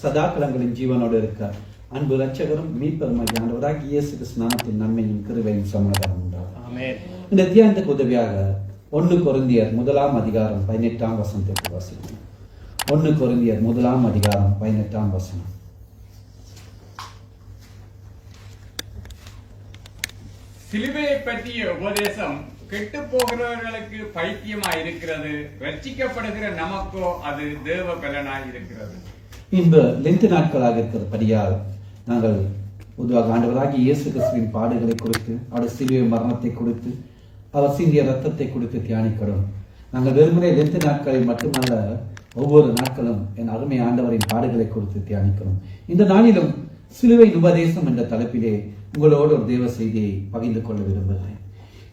சதாக்களங்களின் ஜீவனோடு இருக்கார். அன்பு ரட்சகரும் மீட்பருமாகிய ஆண்டவராகிய இயேசு கிறிஸ்து நாமத்தின் நன்மையும் கிருபையும் சமாதானம் உண்டாகும். இந்த தியானத்துக்கு உதவியாக 1 கொரிந்தியர் 1 அதிகாரம் 18 வசனத்தை வாசிக்கிறோம். 1 கொரிந்தியர் 1 அதிகாரம் 18 வசனம். சிலுவையை பற்றிய உபதேசம் கெட்டு போகிறவர்களுக்கு பைத்தியமாய் இருக்கிறது, ரட்சிக்கப்படுகிற நமக்கோ அது தேவ பலனாய் இருக்கிறது. இந்த லென்த் நாட்களாக இருக்கிறபடியால் நாங்கள் பொதுவாக ஆண்டவராகிய இயேசு கிறிஸ்துவின் பாடுகளை குறித்து, அவர் சிலுவை மரணத்தை குறித்து, அவர் சிந்திய ரத்தத்தை குறித்து தியானிக்கிறோம். நாங்கள் வெறுமனே லென்த் நாட்களில் மட்டுமல்ல, ஒவ்வொரு நாட்களும் என் அருமை ஆண்டவரின் பாடுகளை குறித்து தியானிக்கிறோம். இந்த நாளிலும் சிலுவையின் உபதேசம் என்ற தலைப்பிலே உங்களோடு ஒரு தேவ செய்தியை பகிர்ந்து கொள்ள விரும்புகிறேன்.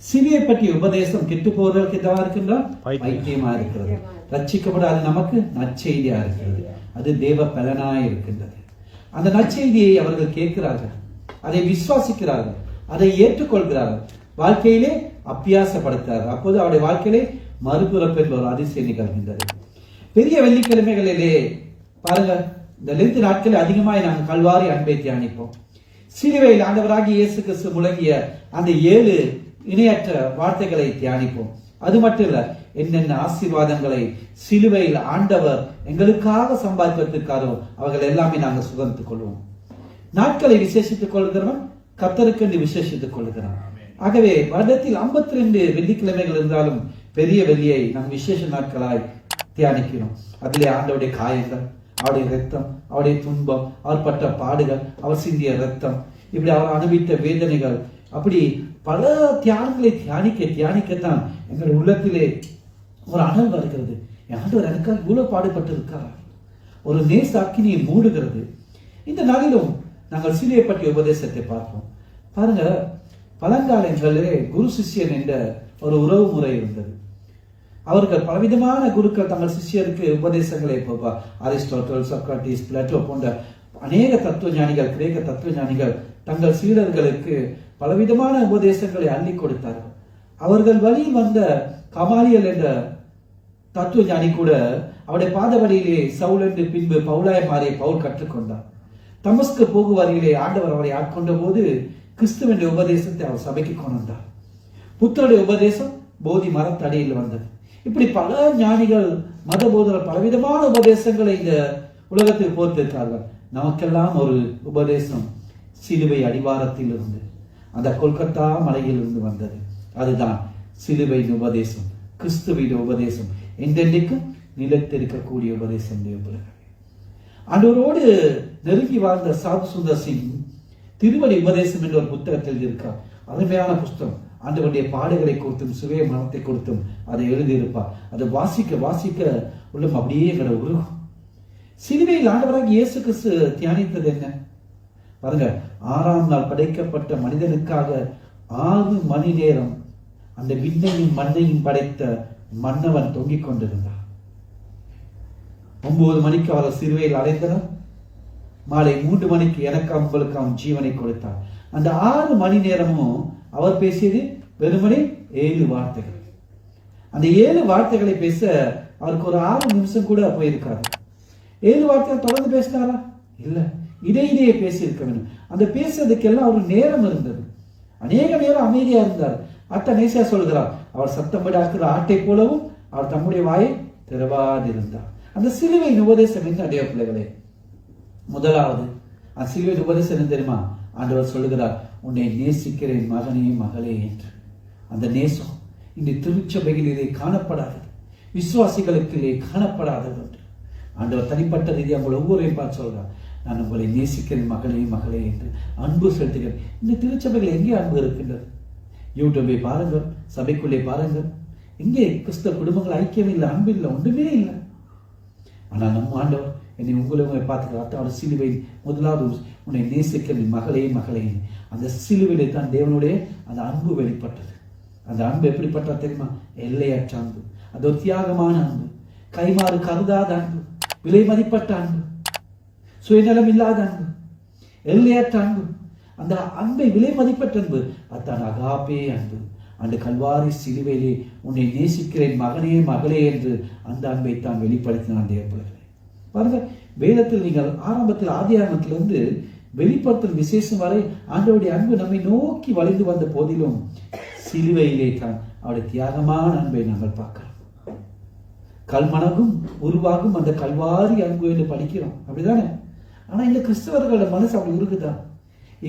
சிலுவையை பற்றிய உபதேசம் கெட்டு போவதற்கு எதாக இருக்கின்றால் பைத்தியமா இருக்கிறது, ரட்சிக்கப்படாத நமக்கு நற்செய்தியா இருக்கிறது, அது தேவ பலனாய் இருக்கின்றது. அந்த நற்செய்தியை அவர்கள் கேட்கிறார்கள், அதை விசுவாசிக்கிறார்கள், அதை ஏற்றுக்கொள்கிறார்கள், வாழ்க்கையிலே அபியாசப்படுத்துகிறார்கள். அப்போது அவருடைய வாழ்க்கையிலே மறுபிறப்பு என்ற ஒரு அதிசயம் நிகழ்கின்றது. பெரிய வெள்ளிக்கிழமைகளிலே பாருங்க, இந்த லென்த் நாட்களில் அதிகமாக நாங்கள் கல்வாரி அன்பை தியானிப்போம். சிலுவையில் ஆண்டவராகிய இயேசு கிறிஸ்து முழங்கிய அந்த 7 இணையற்ற வார்த்தைகளை தியானிப்போம். அது மட்டும் இல்ல, என்னென்ன ஆசீர்வாதங்களை சிலுவையில் ஆண்டவர் எங்களுக்காக சம்பாதிப்பதற்காரோ அவர்கள் எல்லாமே நாங்கள் சுகந்துக் கொள்வோம். நாட்களை விசேஷித்துக் கொள்கிறவன் கர்த்தருக்கு என்று விசேஷித்துக் கொள்கிறான். ஆகவே வருடத்தில் 52 வெள்ளிக்கிழமைகள் இருந்தாலும் பெரிய வெள்ளியை நாம் விசேஷ நாட்களாய் தியானிக்கிறோம். அதிலே ஆண்டவருடைய காயங்கள், அவருடைய ரத்தம், அவருடைய துன்பம், அவர் பட்ட பாடுகள், அவர் சிந்திய ரத்தம், இப்படி அவர் அனுபவித்த வேதனைகள், அப்படி பல தியானங்களை தியானிக்கத்தான் எங்கள் உள்ளத்திலே ஒரு அனல் வருகிறது. ஆண்டவர் எனக்காக இவ்வளவு பாடுபட்டு இருக்கிறார், ஒரு நேச அக்கினியை மூடுகிறது. இந்த நாளிலும் நாங்கள் சிலுவையை பற்றிய உபதேசத்தை பார்ப்போம். பாருங்க, பழங்காலங்களிலே குரு சிஷ்யன் என்ற ஒரு உறவு முறை இருந்தது. அவர்கள் பலவிதமான குருக்கள் தங்கள் சிஷ்யருக்கு உபதேசங்களை அரிஸ்டாட்டில், சொக்ராட்டிஸ், பிளாட்டோ போன்ற அநேக தத்துவ ஞானிகள், கிரேக்க தத்துவ ஞானிகள் தங்கள் சீடர்களுக்கு பலவிதமான உபதேசங்களை அள்ளி கொடுத்தார்கள். அவர்கள் வழியில் வந்த கமாலியல் என்ற தத்துவ ஞானி கூட அவருடைய பாத வழியிலே சவுல் என்று பின்பு பவுலாய் மாறிய பவுல் கற்றுக்கொண்டார். தமஸ்கு போகு வரையிலே ஆண்டவர் அவரை ஆட்கொண்ட போது கிறிஸ்துவின் உபதேசத்தை அவர் சபைக்கு கொண்டார். புத்தருடைய உபதேசம் போதி மரத்தடியில் வந்தது. இப்படி பல ஞானிகள், மத போதர் பலவிதமான உபதேசங்களை இந்த உலகத்தில் போர்த்திருக்கார்கள். நமக்கெல்லாம் ஒரு உபதேசம் சிலுவை அடிவாரத்தில் இருந்து, அந்த கொல்கத்தா மலையில் இருந்து வந்தது. அதுதான் சிலுவையின் உபதேசம், கிறிஸ்துவின் உபதேசம், என்றென்றைக்கும் நிலைத்திருக்கக்கூடிய உபதேசம். ஆண்டவரோடு நெருங்கி வாழ்ந்த சாது சுந்தர் சிங் திருவடி உபதேசம் என்ற ஒரு புத்தகத்தில் இருக்கிறார். அருமையான புஸ்தகம். ஆண்டவருடைய பாடுகளை கொடுத்தும் சுவைய மனத்தை கொடுத்தும் அதை எழுதியிருப்பார். அதை வாசிக்க வாசிக்க உள்ளம் அப்படியே எங்களை உருகும். சிலுவையில் ஆண்டவராக இயேசு கிறிஸ்து தியானித்தது என்ன பாருங்க. 6ஆம் நாள் படைக்கப்பட்ட மனிதனுக்காக 6 மணி நேரம் அந்த விண்ணையும் மண்ணையும் படைத்த மன்னவன் தொங்கிக் கொண்டிருந்தார். 9 மணிக்கு அவரை சிலுவையில் அடைந்தனர். மாலை 3 மணிக்கு எனக்காம் உங்களுக்காம் ஜீவனை கொடுத்தார். அந்த 6 மணி நேரமும் அவர் பேசியது வெறுமனே 7 வார்த்தைகள். அந்த 7 வார்த்தைகளை பேச அவருக்கு ஒரு 6 நிமிஷம் கூட போயிருக்காரு. 7 வார்த்தைகள் தொடர்ந்து பேசினாரா? இல்ல, இடையிலேயே பேசியிருக்க வேண்டும். அந்த பேசுறதுக்கெல்லாம் ஒரு நேரம் இருந்தது. அநேக நேரம் அமைதியா இருந்தார். அத்த நேசியா சொல்கிறார், அவர் சத்தம் விடாக்குற ஆட்டை போலவும் அவர் தம்முடைய வாயை திறவாதிருந்தார். அந்த சிலுவையின் உபதேசம் என்ன அடைய பிள்ளைகளே? முதலாவது அந்த சிலுவையின் உபதேசம் என்ன தெரியுமா? ஆண்டவர் சொல்லுகிறார், உன்னை நேசிக்கிறேன் மகனே மகளே என்று. அந்த நேசம் இந்த திருச்சபைகளிலே காணப்படாதது, விசுவாசிகளுக்கு காணப்படாதது என்று ஆண்டவர் தனிப்பட்ட ரீதியாக உங்களை ஒவ்வொருவரையும் பார்த்து சொல்றார், நான் உங்களை நேசிக்கிறேன் மகளே மகளே என்று அன்பு செலுத்துகிறேன். இந்த திருச்சபைகள் எங்கே அன்பு இருக்கின்றது? யூடியூபை பாருங்கள், சபைக்குள்ளே பாருங்கள், எங்கே கிறிஸ்தவ குடும்பங்கள் ஐக்கியம் இல்லை, அன்பு இல்லை, ஒன்றுமே இல்லை. ஆனால் நம்ம ஆண்டவர் என்னை உங்களை பார்த்துக்கிறார். அவர் சிலுவை முதலாவது உன்னை நேசிக்கிறேன் மகளே மகளே. அந்த சிலுவையிலே தான் தேவனுடைய அந்த அன்பு வெளிப்பட்டது. அந்த அன்பு எப்படிப்பட்ட தெரியுமா? எல்லையற்ற அன்பு. அது ஒரு தியாகமான அன்பு, கைமாறு கருதாத அன்பு, விலை மதிப்பட்ட அன்பு, சுயநலம் இல்லாத அன்பு, எல்லையற்ற அன்பு. அந்த அன்பை விலை மதிப்பற்ற அன்பு அத்தான் அகாபே அன்பு. அந்த கல்வாரி சிலுவையிலே உன்னை நேசிக்கிறேன் மகனே மகளே என்று அந்த அன்பை தான் வெளிப்படுத்தினான் தேவப்பிள்ளைகளே. பாருங்க, வேதத்தில் நீங்கள் ஆரம்பத்தில் ஆதியாகமத்திலிருந்து வெளிப்படுத்தல் விசேஷம் வரை ஆண்டவருடைய அன்பு நம்மை நோக்கி வளைந்து வந்த போதிலும் சிலுவையிலே தான் அவருடைய தியாகமான அன்பை நாங்கள் பார்க்கிறோம். கல்மனகும் உருவாகும் அந்த கல்வாரி அன்பு என்று படிக்கிறோம், அப்படிதானே? ஆனா இந்த கிறிஸ்தவர்களோட மனசு அப்படி இருக்குதா?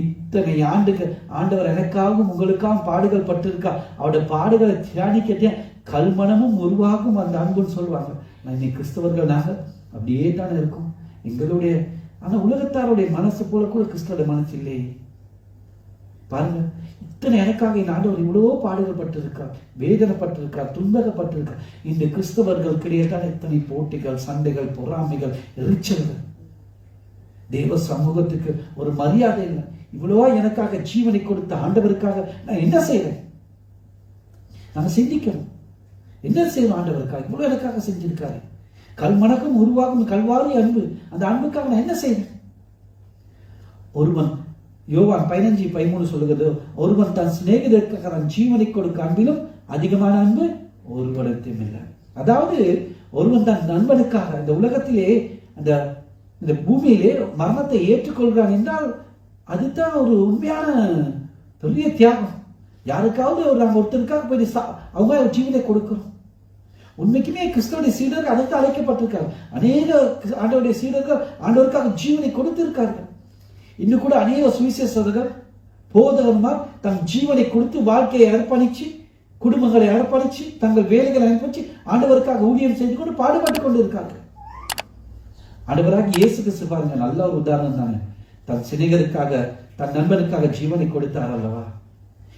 இத்தனை ஆண்டுகள் ஆண்டவர் எனக்காகவும் உங்களுக்காகவும் பாடுகள் பட்டிருக்கா, அவருடைய பாடுகளை தியானிக்கட்டே கல்மனமும் உருவாகும் அந்த அன்புன்னு சொல்லுவாங்க. நான் இன்னைக்கு கிறிஸ்தவர்கள் நாங்கள் அப்படியே தானே இருக்கும் எங்களுடைய. ஆனா உலகத்தாருடைய மனசு போல கூட கிறிஸ்தவ மனசு இல்லையே. பாருங்க, இத்தனை எனக்காக என் ஆண்டவர் இவ்வளவோ பாடுகள் பட்டிருக்கார், வேதனைப்பட்டிருக்கார், துன்பகப்பட்டிருக்கார். இந்த கிறிஸ்தவர்கள் கிடையாது இத்தனை போட்டிகள், சண்டைகள், பொறாமைகள், எரிச்சல்கள். தேவ சமூகத்துக்கு ஒரு மரியாதை இல்லை. இவ்வளவா எனக்காக ஜீவனை கொடுத்த ஆண்டவருக்காக நான் என்ன செய்யறேன்? நாங்க சிந்திக்கணும், என்ன செய்யணும்? ஆண்டவருக்காக இவ்வளவு எனக்காக செஞ்சிருக்காரு. கல்மனக்கும் உருவாகும் கல்வாரி அன்பு, அந்த அன்புக்காக நான் என்ன செய்யறேன்? ஒருவன் யோவான் 15:13 சொல்லுகிறது, ஒருவன் தன் சிநேகிதருக்காக தன் ஜீவனை கொடுக்க அன்பிலும் அதிகமான அன்பு ஒருவனுக்கும் இல்லை. அதாவது ஒருவன் தன் நண்பனுக்காக இந்த உலகத்திலே இந்த பூமியிலே மரணத்தை ஏற்றுக்கொள்கிறான் என்றால் அதுதான் ஒரு உண்மையான பெரிய தியாகம். யாருக்காவது நாங்கள் ஒருத்தருக்காக போய் அவங்க ஜீவனை கொடுக்கிறோம். உண்மைக்குமே கிறிஸ்தவனுடைய சீடர்கள் அதுக்கு அழைக்கப்பட்டிருக்காங்க. அநேக ஆண்டவருடைய சீடர்கள் ஆண்டவருக்காக ஜீவனை கொடுத்திருக்கார்கள். இன்னும் கூட அநேக சுவிசேஷகர்கள், போதகர்மார் தன் ஜீவனை கொடுத்து வாழ்க்கையை அர்ப்பணிச்சு, குடும்பங்களை அர்ப்பணிச்சு, தங்கள் வேலைகளை அர்ப்பணிச்சு ஆண்டவருக்காக ஊழியம் செய்து கொண்டு பாடுபட்டு கொண்டு இருக்கார்கள். ஆண்டவராக இயேசு கிறிஸ்து பாருங்க, நல்ல ஒரு உதாரணம் தானே. தன் சிநேகிதருக்காக தன் நண்பனுக்காக ஜீவனை கொடுத்தார் அல்லவா?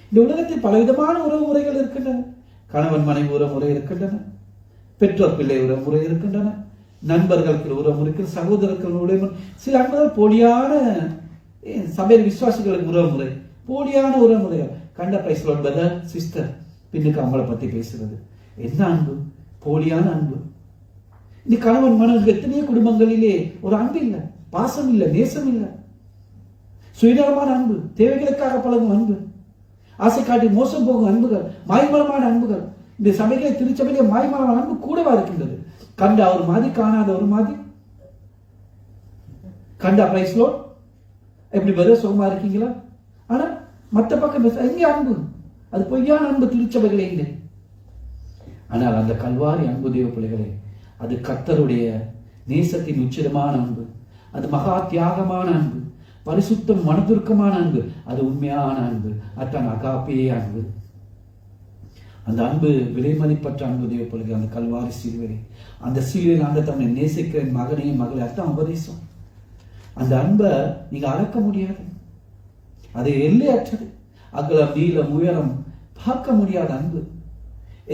இந்த உலகத்தில் பலவிதமான உறவு முறைகள் இருக்கின்றன. கணவன் மனைவி உறவு முறை இருக்கின்றன, பெற்றோர் பிள்ளை உறவு முறை இருக்கின்றன, நண்பர்களுக்கு உறவு முறை, சகோதரர்கள் உறவு, சில அன்பர்கள் போலியான சபையில் விசுவாசிகளுக்கு உறவு முறை, போலியான உறவு முறைகள். கண்ட பைசலோட பிரதர் சிஸ்டர், பின்னுக்கு அவங்கள பத்தி பேசுறது என்ன அன்பு? போலியான அன்பு. இந்த கணவன் மனைவி எத்தனையோ குடும்பங்களிலே ஒரு அன்பு இல்லை, பாசம் இல்லை, நேசம் இல்லை, சுயநலமான அன்பு, தேவைகளுக்காக பழகும் அன்பு, ஆசை காட்டி மோசம் போகும் அன்புகள், மாய்மலமான அன்புகள். இந்த சபைகளை திருச்சபையிலே மாய்மலமான அன்பு கூடவா இருக்கின்றது. கண்டா ஒரு மாதிரி, காணாத ஒரு மாதிரி. கண்டா பிரைஸ்லோ எப்படி பதில் சுகமா இருக்கீங்களா? ஆனா மற்ற பக்கம் எங்கே அன்பு? அது பொய்யான அன்பு திருச்சபைகளே இல்லை. ஆனால் அந்த கல்வாரி அன்பு தேவ பிள்ளைகளே, அது கர்த்தருடைய நேசத்தின் உச்சிதமான அன்பு, அது மகா தியாகமான அன்பு, பரிசுத்தம் மனதுருக்கமான அன்பு, அது உண்மையான அன்பு, அத்தான் அகாப்பே அன்பு. அந்த அன்பு விலைமதிப்பற்ற அன்பு தேவ பிள்ளைகள். அந்த கல்வாரி சிலுவை, அந்த சிலுவையில் அந்த தன்னை நேசிக்கிற மகனையும் மகளை, அத்தான் உபதேசம். அந்த அன்பை நீங்க அளக்க முடியாது, அது எல்லையற்றது. அகலம் நீளம் உயரம் பார்க்க முடியாத அன்பு.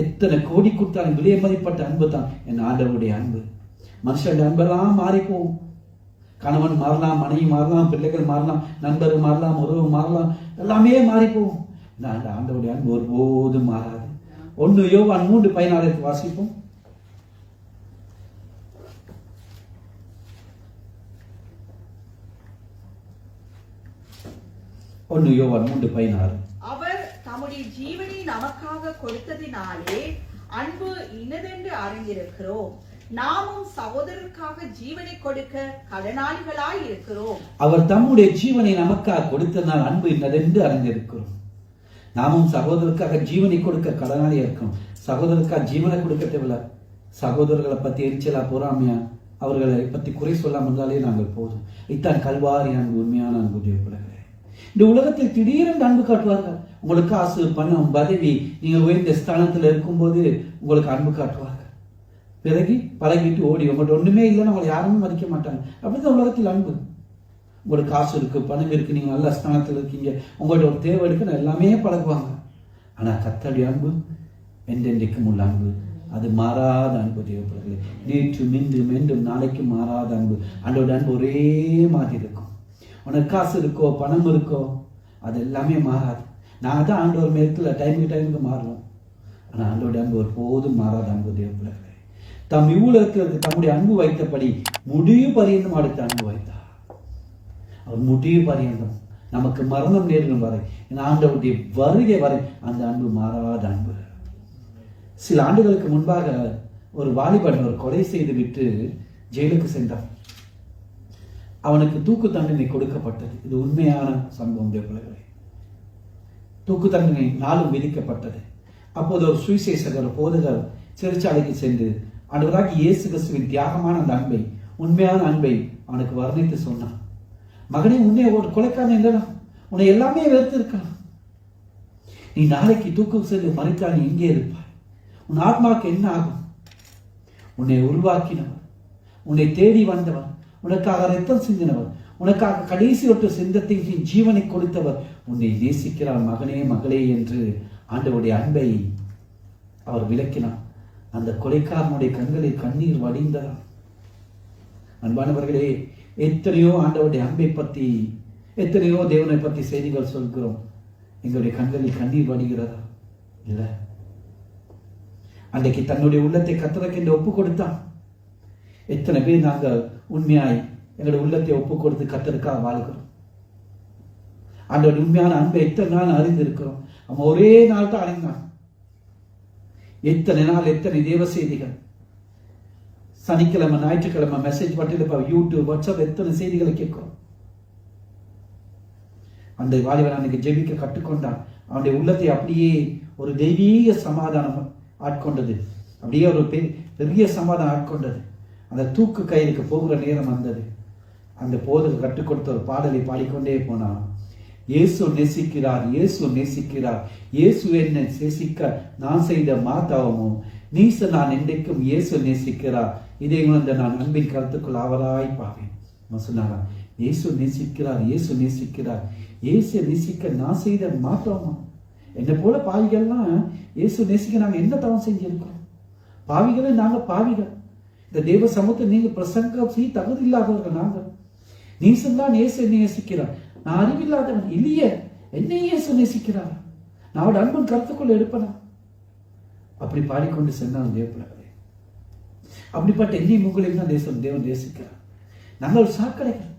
எத்தனை கோடி கொடுத்தாலும் விலை மதிப்பட்ட அன்பு தான் என் ஆண்டவருடைய அன்பு. மனுஷன் அன்பெல்லாம் மாறி போகும். கணவன் மாறலாம், மனைவி மாறலாம், பிள்ளைகள் மாறலாம், நண்பர்கள் மாறலாம், உறவு மாறலாம், எல்லாமே மாறி போகும். அந்த ஆண்டவருடைய அன்பு ஒருபோதும் மாறாது. 1 யோவான் 3:14 வாசிப்போம். 1 யோவான் 3:16. அவர் தம்முடைய ஜீவனை நமக்காக கொடுத்ததினாலே அன்பு இன்னதென்று அறிந்திருக்கிறோம். நாமும் சகோதரருக்காக ஜீவனை கொடுக்க கடனாளிகளாய் இருக்கிறோம். அவர் தம்முடைய ஜீவனை நமக்காக கொடுத்ததனால் அன்பு இன்னதென்று அறிந்திருக்கிறோம். நாமும் சகோதரருக்காக ஜீவனை கொடுக்க கடனாளியா இருக்கிறோம். சகோதரருக்காக ஜீவனை கொடுக்க தேவையில்ல. சகோதரர்களை பத்தி எரிச்சலா, பொறாமையா, அவர்களை பத்தி குறை சொல்லாம இருந்தாலே நாங்கள் போதும். இத்தான் கல்வாரி அன்பு, உண்மையான அன்பு தேவப்பிள்ளைகளே. இந்த உலகத்தில் திடீரென்று அன்பு காட்டுவார்கள். உங்களுக்கு காசு, பணம், பதவி, நீங்கள் உயர்ந்த ஸ்தானத்தில் இருக்கும்போது உங்களுக்கு அன்பு காட்டுவார்கள். பிறகு பழகிட்டு ஓடி உங்கள்கிட்ட ஒண்ணுமே இல்லைன்னு உங்களை யாருமே மதிக்க மாட்டாங்க. அப்படிதான் உலகத்தில் அன்பு. உங்களுக்கு காசு இருக்கு, பணம் இருக்கு, நீங்க நல்ல ஸ்தானத்தில் இருக்கீங்க, உங்கள்கிட்ட ஒரு தேவை இருக்கு, எல்லாமே பழகுவாங்க. ஆனா கர்த்தருடைய அன்பு என்றென்றைக்கும் உள்ள அன்பு, அது மாறாத அன்பு தேவப்பிள்ளைகளே. நேற்று மீண்டும் மீண்டும் நாளைக்கு மாறாத அன்பு. அன்றோட அன்பு ஒரே மாதிரி இருக்கும். உனக்கு காசு இருக்கோ, பணம் இருக்கோ, அது எல்லாமே மாறாது. நான் தான் ஆண்டவர் மேற்குல டைமுக்கு மாறுவோம். ஆனால் ஆண்டோடைய அன்பு ஒரு போதும் மாறாத அன்பு தேவ பிள்ளைகளே. தம் இவ்வுலகத்திற்கு தம்முடைய அன்பு வைத்தபடி முடிவு பரியந்தம் அடுத்த அன்பு வைத்தார். அவர் முடிவு பரியந்தம் நமக்கு மரணம் நேரிடும் வரை, ஆண்டவருடைய வருகை வரை அந்த அன்பு மாறாத அன்பு. சில ஆண்டுகளுக்கு முன்பாக ஒரு வாலிபன் ஒரு கொலை செய்து விட்டு ஜெயிலுக்கு சென்றான். அவனுக்கு தூக்கு தண்டனை கொடுக்கப்பட்டது. இது உண்மையான சம்பவம் தேவ பிள்ளைகளே. தூக்கு தண்டனை நாளும் விதிக்கப்பட்டது. அப்போது ஒரு சுவிசேஷகர் போதகர் சிறைச்சாலைக்கு சென்று ஆண்டவராகிய இயேசு கிறிஸ்துவின் தியாகமான அந்த அன்பை, உண்மையான அன்பை அவனுக்கு வர்ணித்து சொன்னான். மகனே, உன்னை ஒரு கொலைக்காரன் என்றலாம், உன்னை எல்லாமே வெறுத்து இருக்கலாம். நீ நாளைக்கு தூக்கம் சென்று மறைத்தால் நீ எங்கே இருப்பாய்? உன் ஆத்மாவுக்கு என்ன ஆகும்? உன்னை உருவாக்கினவர், உன்னை தேடி வந்தவர், உனக்காக ரத்தம் சிந்தினவர், உனக்காக கடைசி ஒட்டு சிந்தத்தின் ஜீவனை கொடுத்தவர் உன்னை நேசிக்கிறார் மகனே மகளே என்று ஆண்டவருடைய அன்பை அவர் விளக்கினார். அந்த கொலைக்காரனுடைய கண்களில் கண்ணீர் வடிந்ததா. அன்பானவர்களே, எத்தனையோ ஆண்டவருடைய அன்பை பற்றி, எத்தனையோ தேவனை பற்றி செய்திகள் சொல்கிறோம். எங்களுடைய கண்களில் கண்ணீர் வடிகிறதா? இல்லை. அன்றைக்கு தன்னுடைய உள்ளத்தை கர்த்தருக்கு ஒப்பு கொடுத்தான். எத்தனை பேர் நாங்கள் உண்மையாய் எங்களுடைய உள்ளத்தை ஒப்பு கொடுத்து கர்த்தருக்காக வாழ்கிறோம்? ஆண்டவருடைய உண்மையான அன்பை எத்தனை நாள் அறிந்திருக்கிறோம்? அவன் ஒரே நாள் தான் அறிந்தான். எத்தனை நாள், எத்தனை தேவ செய்திகள், சனிக்கிழமை ஞாயிற்றுக்கிழமை மெசேஜ் பட்டியல யூடியூப், வாட்ஸ்அப், எத்தனை செய்திகளை கேட்கிறோம். அந்த வாலிபன் அன்னைக்கு ஜெபிக்க கற்றுக்கொண்டான். அவனுடைய உள்ளத்தை அப்படியே ஒரு தெய்வீக சமாதானம் ஆட்கொண்டது. அப்படியே ஒரு பெரிய சமாதானம் ஆட்கொண்டது. அந்த தூக்கு கயிறுக்கு போகிற நேரம் வந்தது. அந்த போதகர் கற்றுக் கொடுத்த ஒரு பாடலை பாடிக்கொண்டே போனான். இயேசு நேசிக்கிறார், இயேசு நேசிக்கிறார், இயேசு என்னை நேசிக்க நான் செய்த மாதாவமோ, நீச நான் என்றைக்கும் இயேசு நேசிக்கிறார், இதை உணர்ந்த நான் அன்பின் கருத்துக்குள் ஆவராய் பாவேன். சொன்னாரா, இயேசு நேசிக்கிறார், இயேசு நேசிக்கிறார், இயேசு நேசிக்க நான் செய்த மாதாவமோ. என்னை போல பாவிகள்லாம் இயேசு நேசிக்க நாங்கள் என்ன தவம் செஞ்சிருக்கோம்? பாவிகளே நாங்கள் பாவிகள். இந்த தேவ சமூகத்தை நீங்க பிரசங்கம் செய்ய தகுதி இல்லாதவர்கள் நாங்கள். நீசன்தான் இயேசு நேசிக்கிறார், நான் அறிவில்லாதவன் இல்லையே, என்னை இயேசு நேசிக்கிறார், நான் அவட அன்பன் கருத்துக்குள்ள எடுப்பனா? அப்படி பாடிக்கொண்டு சென்றான் தேவப்பிள்ளைகளே. அப்படிப்பட்ட என்னையும் உங்களையும் தான் தேவன் நேசிக்கிறார். நாங்கள் சாக்கடைகள்,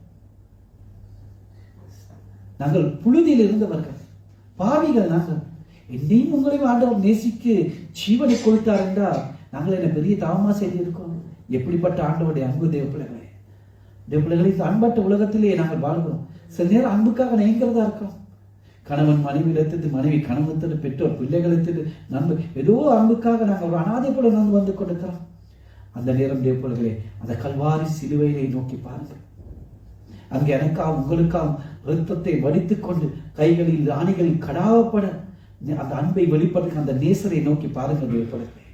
நாங்கள் புழுதியில் இருந்தவர்கள், பாவிகள் நாங்கள். என்னையும் உங்களையும் ஆண்டவர் நேசிக்கு ஜீவனை கொடுத்தார் என்றால் நாங்கள் என்ன பெரிய தாவமா செய்திருக்கோம். எப்படிப்பட்ட ஆண்டவருடைய அன்பு தேவப்பிள்ளைகளே. தேவப்பிள்ளைகளை இந்த அன்பட்ட உலகத்திலேயே நாங்கள் வாழ்கிறோம். சில நேரம் அன்புக்காக நெய்கிறதா இருக்கோம். கணவன் மனைவி இடத்துக்கு, மனைவி கணவன், பெற்றோர் பிள்ளைகளுக்கு, நண்பர், ஏதோ அன்புக்காக நாங்கள் ஒரு அனாதை போல நான் வந்து கொடுக்கிறோம். அந்த நேரம் தேவப்பிள்ளைகளே, அந்த கல்வாரி சிலுவையை நோக்கி பாருங்கள். அங்கே எனக்காக உங்களுக்காக ரத்தத்தை வடித்துக் கொண்டு கைகளில் ஆணிகளில் கடாவப்பட அந்த அன்பை வெளிப்படுத்த அந்த நேசரை நோக்கி பாருங்கள் தேவப்பிள்ளைகளே.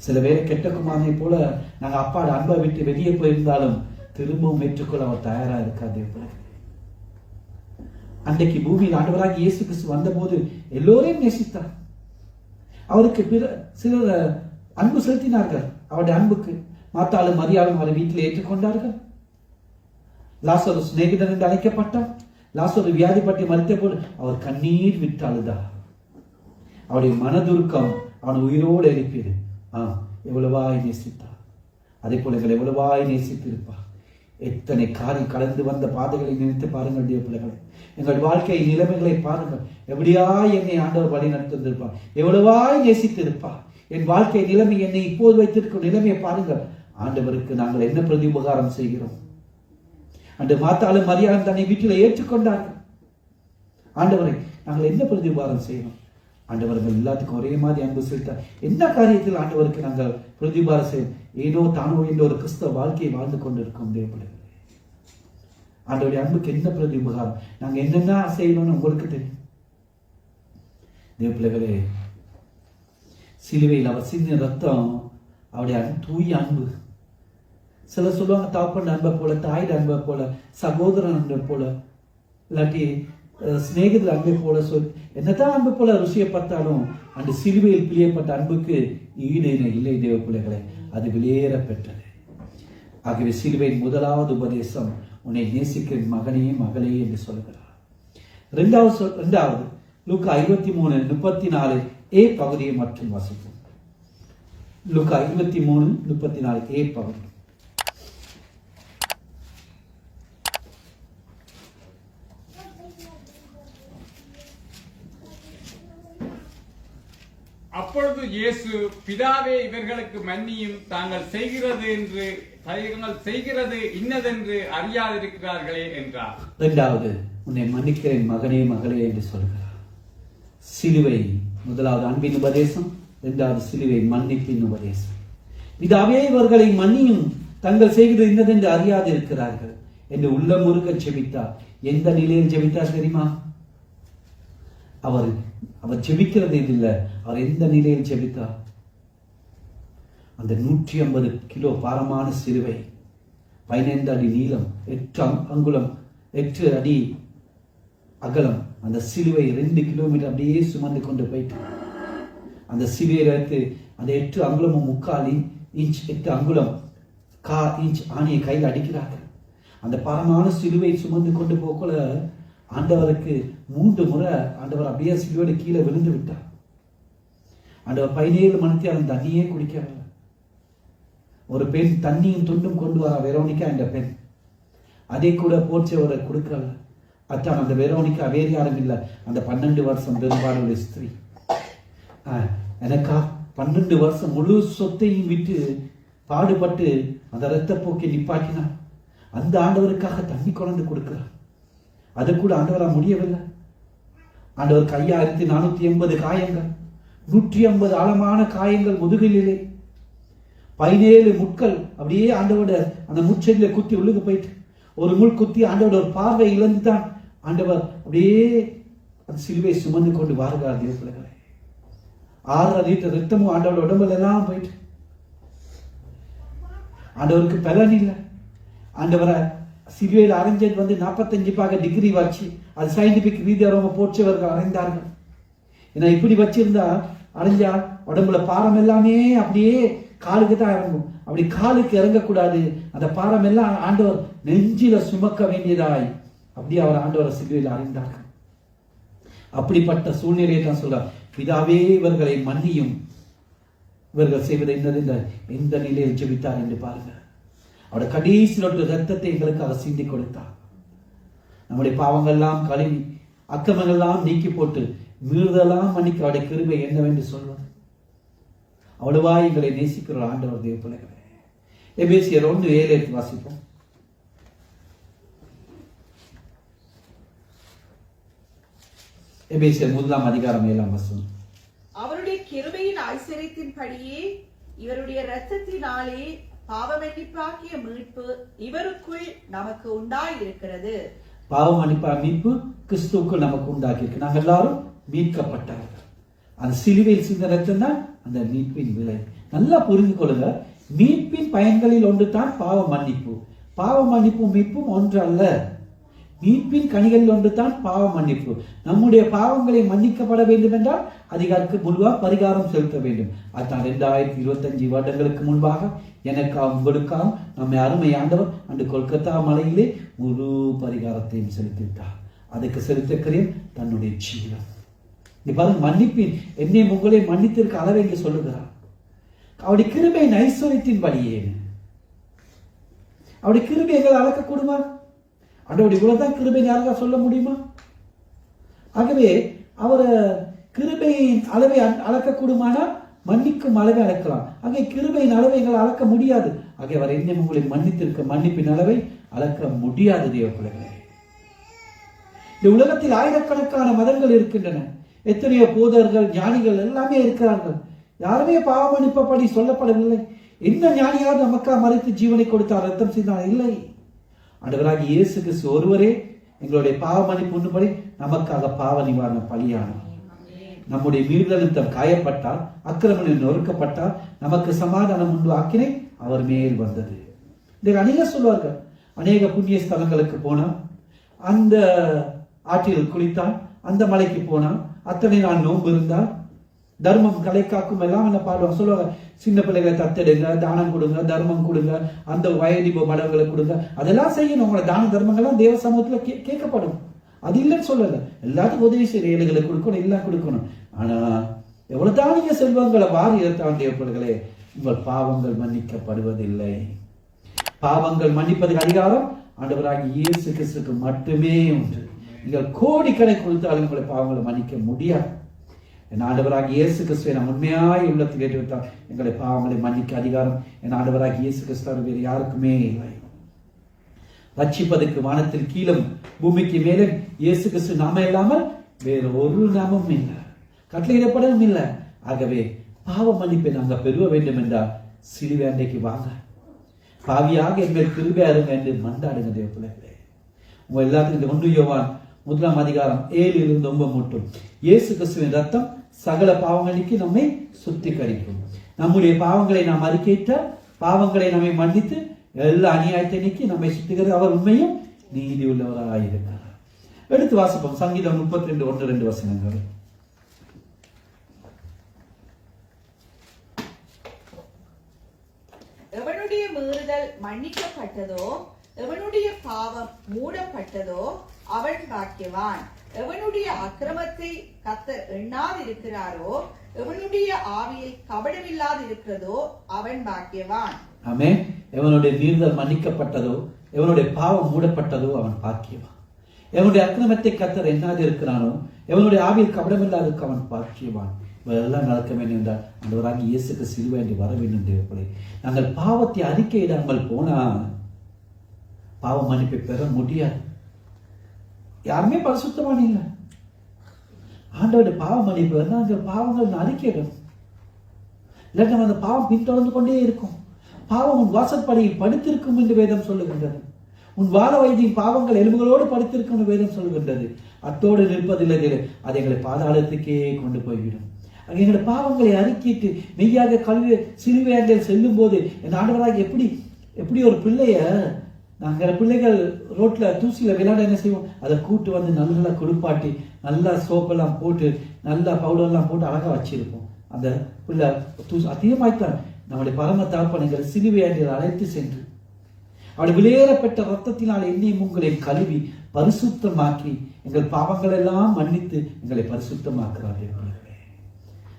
சில பேரை கெட்ட குமாரனை போல நாங்கள் அப்பாட அன்பை விட்டு வெளியே போயிருந்தாலும் திரும்பவும் ஏற்றுக்கொள்ள அவர் தயாரா இருக்கா தேவப்பிள்ளைகளே. அன்றைக்கு பூமியில் ஆண்டவராக இயேசு கிறிஸ்து வந்தபோது எல்லோரையும் நேசித்தார். அவருக்கு சிலர் அன்பு செலுத்தினார்கள். அவருடைய அன்புக்கு மாத்தாலும் மரியாளும் அவரை வீட்டில் ஏற்றுக்கொண்டார்கள். லாசரு சிநேகிதன் என்று அழைக்கப்பட்டார். லாசரு வியாதிப்பட்டு மறித்த போது அவர் கண்ணீர் விட்டு அழுதார். அவருடைய மனதுருக்கம் அவன் உயிரோடு எழுப்பியது. எவ்வளவாய் நேசித்தார். அதே போல எங்களை எவ்வளவாய் நேசித்திருப்பார். எத்தனை காரில் கடந்து வந்த பாதைகளை நினைத்து பாருங்கள் தேவ பிள்ளைகளை. எங்கள் வாழ்க்கை நிலைமைகளை பாருங்கள். எப்படியாய் என்னை ஆண்டவர் வழி நடத்திருப்பார், எவ்வளவாய் நேசித்திருப்பார். என் வாழ்க்கை நிலைமை, என்னை இப்போது வைத்திருக்கும் நிலைமையை பாருங்கள். ஆண்டவருக்கு நாங்கள் என்ன பிரதி உபகாரம் செய்கிறோம்? அன்று மாத்தாலும் மரியாதை தன்னை வீட்டில் ஏற்றுக்கொண்டார்கள். ஆண்டவரை நாங்கள் என்ன பிரதி உபகாரம் செய்யணும்? ஆண்டவர்கள் எல்லாத்துக்கும் ஒரே மாதிரி அன்பு செலுத்தார். என்ன காரியத்தில் ஆண்டவருக்கு நாங்கள் பிரதிபாரம் செய்வோம்? ஏனோ தானோ என்ற ஒரு கிறிஸ்தவ வாழ்க்கையை வாழ்ந்து கொண்டிருக்கோம் தேவப்பிள்ளைகளே. ஆண்டவருடைய அன்புக்கு என்ன பிரதி உபகாரம், நாங்கள் என்னென்ன செய்யணும்னு உங்களுக்கு தெரியும் தேவப்பிள்ளைகளே. சிலுவையில் அவர் சிந்தின ரத்தம் அவருடைய தூய அன்பு. சிலர் சொல்லுவாங்க தாப்பன் அன்பை போல, தாயோட அன்பை போல, சகோதரன் அன்பை போல, இல்லாட்டி சிநேகிதர் அன்பை போல சொல் என்னதான் அன்பு போல ருசியை பார்த்தாலும் அந்த சிலுவையில் பிழியப்பட்ட அன்புக்கு ஈடு இல்லை தேவ பிள்ளைகளை. அது வெளியேறப்பெற்றது. ஆகவே சிலுவையின் முதலாவது உபதேசம் உன்னை நேசிக்கிற மகனே மகளே என்று சொல்கிறார். இரண்டாவது லூக்கா 23:34 ஏ பகுதியை மற்றும் வாசிப்போம். லூக்கா 23:34 ஏ பகுதி. அப்பொழுது இயேசு, பிதாவே, இவர்களுக்கு மன்னியும், தாங்கள் செய்கிறது இன்னதென்று அறியாதிருக்கிறார்களே என்றார். இரண்டாவது, உன்னை மன்னிக்கிறேன் மகனே மகளே என்று சொல்கிறார். சிலுவை முதலாவது அன்பின் உபதேசம், இரண்டாவது சிலுவை மன்னிப்பின் உபதேசம். பிதாவே, இவர்களை மன்னியும், தங்கள் செய்கிறது இன்னதென்று அறியாதிருக்கிறார்கள் என்று உள்ளம் உருக ஜெபித்தார். எந்த நிலையில் ஜெபித்தார் தெரியுமா? அவர் ஜெபிக்கிறது இல்லை, அவர் எந்த நிலையில் ஜெபித்தார்? அந்த 150 கிலோ பாரமான சிலுவை, 15 அடி நீளம், 8 அங்குலம், 8 அடி அகலம், அந்த சிலுவை 2 கிலோமீட்டர் அப்படியே சுமந்து கொண்டு போயிட்டு அந்த சிலுவையில் வைத்து அந்த 8 அங்குலமும் 3/4 இன்ச் 8 அங்குலம் 1/4 இன்ச் ஆணியை கையில் அடிக்கிறார்கள். அந்த பாரமான சிலுவை சுமந்து கொண்டு போகல ஆண்டவருக்கு 3 முறை ஆண்டவர் அப்படியே சிலுவையோட கீழே விழுந்து விட்டார். ஆண்டவர் 17 மணிக்கு அந்த தண்ணியே குடிக்கவில்லை. ஒரு பெண் தண்ணியும் துண்டும் கொண்டு வர வெரோனிக்கா என்ற பெண், அதே கூட போர்ச்சவரை கொடுக்கல. அத்தான் அந்த வெரோனிக்கா வேறு யாரும் இல்லை, அந்த 12 வருஷம் பெரும்பாலுடைய ஸ்திரீ. எனக்கா 12 வருஷம் முழு சொத்தையும் விட்டு பாடுபட்டு அந்த இரத்த போக்கை நிப்பாட்டினார். அந்த ஆண்டவருக்காக தண்ணி கொண்டு கொடுக்கிறார். அது கூட ஆண்டவரால் முடியவில்லை. ஆண்டவர் 5480 காயங்கள், 150 ஆழமான காயங்கள் முதுகிலே, 17 முட்கள் அப்படியே ஆண்டவோட அந்த முச்செடியில குத்தி உள்ளுக்கு போயிட்டு ஒரு முள் குத்தி ஆண்டவோட ஒரு பார்வை இழந்துதான் ஆண்டவர் அப்படியே அந்த சிலுவை சுமந்து கொண்டு வாருகிறார். தேவப்பிள்ளைகளே, 6 லிட்டர் ரத்தமும் ஆண்டவோட உடம்புல எல்லாம் போயிட்டு ஆண்டவருக்கு பலன் இல்லை. ஆண்டவரை சிலுவையில் அரைஞ்சது 45 டிகிரி வச்சு அது சயின்டிபிக் ரீதியாக அவங்க போற்றவர்கள் அரைந்தார்கள். ஏன்னா இப்படி வச்சிருந்தா அரைஞ்சா உடம்புல பாரம் எல்லாமே அப்படியே காலுக்கு தான் இறங்கும். அப்படி காலுக்கு இறங்கக்கூடாது. அந்த பாரம் எல்லாம் ஆண்டவர் நெஞ்சில சுமக்க வேண்டியதாய் அப்படியே அவர் ஆண்டவரை சிலுவையில் அறைந்தார்கள். அப்படிப்பட்ட சூழ்நிலையை தான் சொல்றார். பிதாவே, இவர்களை மன்னியும், இவர்கள் செய்வது என்னது எந்த நிலையில் ஜெபித்தார் என்று பாருங்க. அவருடைய கடைசி ரத்தத்தை எங்களுக்கு அவர் சிந்தி கொடுத்தார். நம்முடைய பாவங்கள்லாம் கழுவி அக்கிரமங்கள்லாம் நீக்கி போட்டு மீறுதெல்லாம் மன்னிக்க அவருடைய கிருபை என்னவென்று சொல்வது. அவ்வளவா எங்களை நேசிக்கிற ஆண்டவர் தேவ பிள்ளைகளே. எபேசியர் 1:7 வாசிப்போம். எபேசியர் 1:7 அவருடைய கிருபையின் ஐஸ்வரியத்தின்படியே இவருடைய இரத்தத்தினாலே பாவ மன்னிப்பாகிய மீட்பு இவருக்குள் நமக்கு உண்டாயிருக்கிறது. பாவ மன்னிப்பாகிய மீட்பு கிறிஸ்துவுக்குள் நமக்கு உண்டாகியிருக்கு. நாங்கள் எல்லாரும் மீட்கப்பட்டவர்கள். அந்த சிலுவையில் சிந்த ரத்தம் தான் அந்த மீட்பின் விலை. நல்லா புரிந்து கொள்ளுங்க. மீட்பின் பயன்களில் ஒன்று தான் பாவ மன்னிப்பு. பாவ மன்னிப்பும் மீட்பும் ஒன்று அல்ல. மீட்பின் கனிகளில் ஒன்று தான் பாவ மன்னிப்பு. நம்முடைய பாவங்களை மன்னிக்கப்பட வேண்டும் என்றால் அதிகாரத்துக்கு முன்பாக பரிகாரம் செலுத்த வேண்டும். அதுதான் 2025 வருடங்களுக்கு முன்பாக எனக்காகவும் உங்களுக்காகவும் நம்மை அருமை ஆண்டவர் அந்த கொல்கத்தா மலையிலே முழு பரிகாரத்தையும் செலுத்திவிட்டார். அதுக்கு செலுத்துக்கிறேன் தன்னுடைய ஜீவன். பாருங்க, மன்னிப்பின் என்னை உங்களை மன்னித்திருக்க அளவு என்று சொல்லுகிறார். அவருடைய கிருபை ஐஸ்வரியத்தின் படியே. அவருடைய கிருபை எங்களை அளக்கக்கூடுமா? ஆண்டவருடைய இவ்வளவுதான் கிருபை யாராக சொல்ல முடியுமா? ஆகவே அவர் கிருபையின் அளவை அளக்கக்கூடுமானா மன்னிக்கும் அளவை அளக்கலாம். ஆகிய கிருபையின் அளவை எங்களை அளக்க முடியாது. ஆகிய அவர் என்ன உங்களை மன்னித்திருக்க மன்னிப்பின் அளவை அளக்க முடியாது. தேவ பிள்ளைகளே, இந்த உலகத்தில் ஆயிரக்கணக்கான மதங்கள் இருக்கின்றன. எத்தனையோ போதர்கள் ஞானிகள் எல்லாமே இருக்கிறார்கள். யாருமே பாவ மன்னிப்பபடி சொல்லப்படவில்லை. எந்த ஞானியாவது நமக்காக மறைத்து ஜீவனை கொடுத்தார், ரத்தம் செய்தார்? இல்லை. ஆண்டவராகிய இயேசு கிறிஸ்து ஒருவரே எங்களுடைய பாவ மன்னிப்பு உண்ணுபடி நமக்காக பாவ நிவாரண பலியானார். நம்முடைய மீறுதல் காயப்பட்டால், அக்கிரமத்தில் நொறுக்கப்பட்டால் நமக்கு சமாதானம் உண்டு ஆக்கினை அவர் மேல் வந்தது. இதை அநேக சொல்வார்கள். அநேக புண்ணிய ஸ்தலங்களுக்கு போனால், அந்த ஆற்றில் குளித்தால், அந்த மலைக்கு போனால், அத்தனை நாள் நோன்பு இருந்தால், தர்மம் கலை காக்கும் எல்லாம் என்ன பாடுவாங்க, சொல்லுவாங்க. சின்ன பிள்ளைகளை தத்தெடுங்க, தானம் கொடுங்க, தர்மம் கொடுங்க, அந்த வயதிப மடங்களை கொடுங்க, அதெல்லாம் செய்யணும். உங்களோட தான தர்மங்கள்லாம் தேவ சமூகத்தில் கேட்கப்படும். அது இல்லைன்னு சொல்லல, எல்லாத்துக்கும் உதவி செய்யற ஏழைகளை கொடுக்கணும், எல்லாம் கொடுக்கணும். ஆனா எவ்வளவுதான் நீங்க செல்வங்களை வாரி இறத்தாண்டிய பிள்ளைகளே, உங்கள் பாவங்கள் மன்னிக்கப்படுவதில்லை. பாவங்கள் மன்னிப்பதற்கு அதிகாரம் ஆண்டவராகிய இயேசு கிறிஸ்துவுக்கு மட்டுமே உண்டு. நீங்கள் கோடிக்கணக்கு கொடுத்தாலும் உங்களை பாவங்களை மன்னிக்க முடியாது. என் ஆண்டவராகிய இயேசு கிறிஸ்துவை நாம் உண்மையாய் உள்ளத்தில் ஏற்றுவிட்டால் எங்களை பாவங்களை மன்னிக்க அதிகாரம் என் ஆண்டவராகிய இயேசு கிறிஸ்து வேறு யாருக்குமே இல்லை. ரட்சிப்பதற்கு வானத்தில் கீழும் பூமிக்கு மேலே இயேசு கிறிஸ்து நாம இல்லாமல் வேறு ஒரு நாமம் இல்லை, கட்டளையிடப்படவும் இல்லை. ஆகவே பாவ மன்னிப்பை நாங்கள் பெறுவ வேண்டும் என்றால் சிலுவை அண்டைக்கு வாங்க, பாவியாக எங்கள் கிருபை அருங்க என்று மன்றாடுங்க தேவ பிள்ளைகளே. உங்க எல்லாத்துக்கும் 1 யோவான் 1 அதிகாரம் 7-9 மட்டும் இயேசு கிறிஸ்துவின் ரத்தம் சகல பாவங்களுக்கு நம்மை சுத்திகரிக்கும். நம்முடைய பாவங்களை நாம் அறிக்கையிட்டால் பாவங்களை நம்மை மன்னித்து எல்லா அநியாயத்தை நீக்கி நம்மை சுத்திகரிக்க அவர் உண்மையும் நீதி உள்ளவராக இருக்கிறார். எடுத்து வாசிப்போம் சங்கீதம் 32:1-2 வசனங்கள். எவனுடைய மீறுதல் மன்னிக்கப்பட்டதோ, எவனுடைய பாவம் மூடப்பட்டதோ அவன் பாக்கியவான். எவனுடைய அக்கிரமத்தை கர்த்தர் எண்ணாதிருக்கிறாரோ, எவனுடைய ஆவியில் கபடமில்லாதிருக்கிறதோ அவன் பாக்கியவான். ஆமென். எவனுடைய மீறுதல் மன்னிக்கப்பட்டதோ, எவனுடைய பாவம் மூடப்பட்டதோ அவன் பாக்கியவான். எவனுடைய அக்கிரமத்தை கர்த்தர் எண்ணாதிருக்கிறானோ, எவனுடைய ஆவியில் கபடமில்லாதிருக்க அவன் பாக்கியவான். இவெல்லாம் நடக்க வேண்டும் என்றால் ஆண்டவராகிய இயேசுக்கு சிலுவை என்று வர வேண்டும் தேவர்களே. நாங்கள் பாவத்தை அறிக்கையிடாமல் போனால் பாவ மன்னிப்பை பெற முடியாது. யாருமே பரிசுத்தமான இல்லை. ஆண்டவருடைய பாவ மன்னிப்பு அந்த பாவங்கள் அறிக்கையிடும். இல்லை நம்ம அந்த பாவம் பின்தொடர்ந்து கொண்டே இருக்கும். பாவம் உன் வாசற்படியில் படுத்திருக்கும் என்று வேதம் சொல்லுகின்றது. உன் வாழ வயதின் பாவங்கள் எலும்புகளோடு படுத்திருக்கும் என்று வேதம் சொல்லுகின்றது. அத்தோடு நிற்பதில்லை, அது எங்களை பாதாளத்துக்கே கொண்டு போய்விடும். எங்களுடைய பாவங்களை அறிக்கிட்டு மெய்யாக கல்வி சிலுவையாண்டில் செல்லும் போது என் ஆண்டவராக எப்படி ஒரு பிள்ளைய நாங்கள் பிள்ளைகள் ரோட்ல தூசியில விளையாட என்ன செய்வோம், அதை கூட்டு வந்து நல்லா குளிப்பாட்டி நல்லா சோப்பெல்லாம் போட்டு நல்லா பவுடர்லாம் போட்டு அழகா வச்சிருப்போம். அந்த பிள்ளை தூசி அதிகமாய்த்தான் நம்முடைய பரம தாப்பனைகள் சிலுவையாண்டில் அழைத்து சென்று அவருடைய விலையேறப்பட்ட ரத்தத்தினால் என்னையும் உங்களை கழுவி பரிசுத்தமாக்கி எங்கள் பாவங்கள் எல்லாம் மன்னித்து எங்களை பரிசுத்தமாக்குறார்கள்.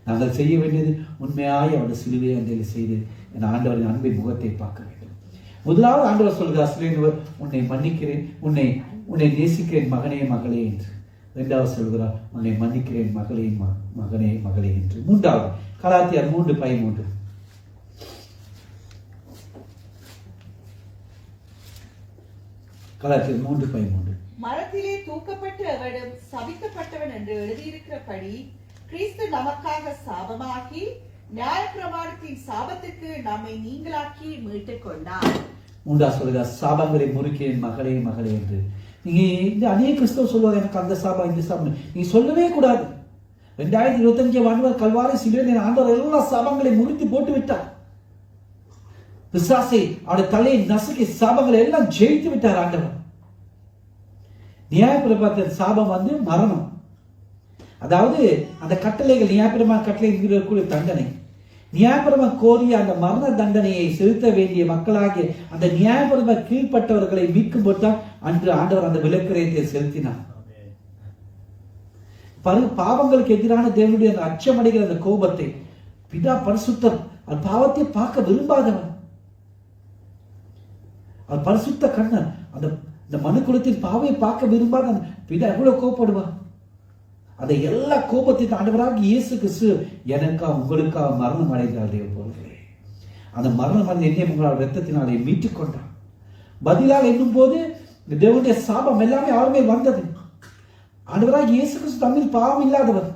நாங்கள் செய்ய வேண்டியது உண்மையாய் அவருடைய சிலுவை அண்டையில் செய்து என் ஆண்டவரின் அன்பின் முகத்தை பார்க்க வேண்டும். முதலாவது ஆண்டவர் சொல்கிறார், சிலுவையினர் உன்னை மன்னிக்கிறேன், உன்னை நேசிக்கிறேன் மகனே மகளே என்று. இரண்டாவது சொல்கிறார், உன்னை மன்னிக்கிறேன் மகளே மகனே மகளே என்று. மூன்றாவது கலாத்தியர் 3:13. கலாத்தியர் 3:13. மரத்திலே தூக்கப்பட்டு அவனும் சபிக்கப்பட்டவன் என்று எழுதியிருக்கிறபடி கிறிஸ்து நமக்காக சாபமாகி நியாயப்பிரமாணத்தின் சாபத்துக்கு நம்மை நீங்களாக்கி மீட்டுக் கொண்டார். மூன்றா சொல்கிறார், சாபங்களை முறுக்கிறேன் மகளே மகளே என்று. நீங்க இந்த அநேக கிறிஸ்தவ சொல்லுவாங்க, எனக்கு அந்த சாபம் இந்த சாபம் நீங்க சொல்லவே கூடாது. 2025 ஆண்டு கல்வாரி சிலுவையில் ஆண்டவர் எல்லா சாபங்களை முறித்து போட்டு விட்டார். பிசாசை அவருடைய தலையை நசுக்கி சாபங்களை எல்லாம் ஜெயித்து விட்டார் ஆண்டவர். நியாயப்பிரமாணத்தின் சாபம் மரணம். அதாவது அந்த கட்டளைகள் நியாயப்பிரமாண கட்டளை தண்டனை. நியாயப்பிரமாண கோரிய அந்த மரண தண்டனையை செலுத்த வேண்டிய மக்களாகிய அந்த நியாயப்பிரமாண கீழ்பட்டவர்களை மீட்கும் போதுதான் அன்று ஆண்டவர் அந்த விலக்கிரயத்தை செலுத்தினார். பாவங்களுக்கு எதிரான தேவனுடைய அந்த அச்சமடைகிற அந்த கோபத்தை பிதா பரிசுத்தர் அந்த பாவத்தை பார்க்க விரும்பாதவன். அவர் பரிசுத்த கண்ணன். அந்த மனு குலத்தின் பாவையை பார்க்க விரும்பாத பிதா எவ்வளவு கோபப்படுவார். அதை எல்லா கோபத்தின் ஆண்டவராக இயேசு கிறிஸ்து எனக்கா உங்களுக்காக மரணம் அடைந்தார். போலவே அந்த மரணம் அடைந்த என்னை உங்களால் ரத்தத்தினாலே மீட்டுக் கொண்டார். பதிலாக என்னும் போது தேவனுடைய சாபம் எல்லாமே அவர் மேல் வந்தது. ஆண்டவராக இயேசு கிறிஸ்து தம்மில் பாவம் இல்லாதவர்,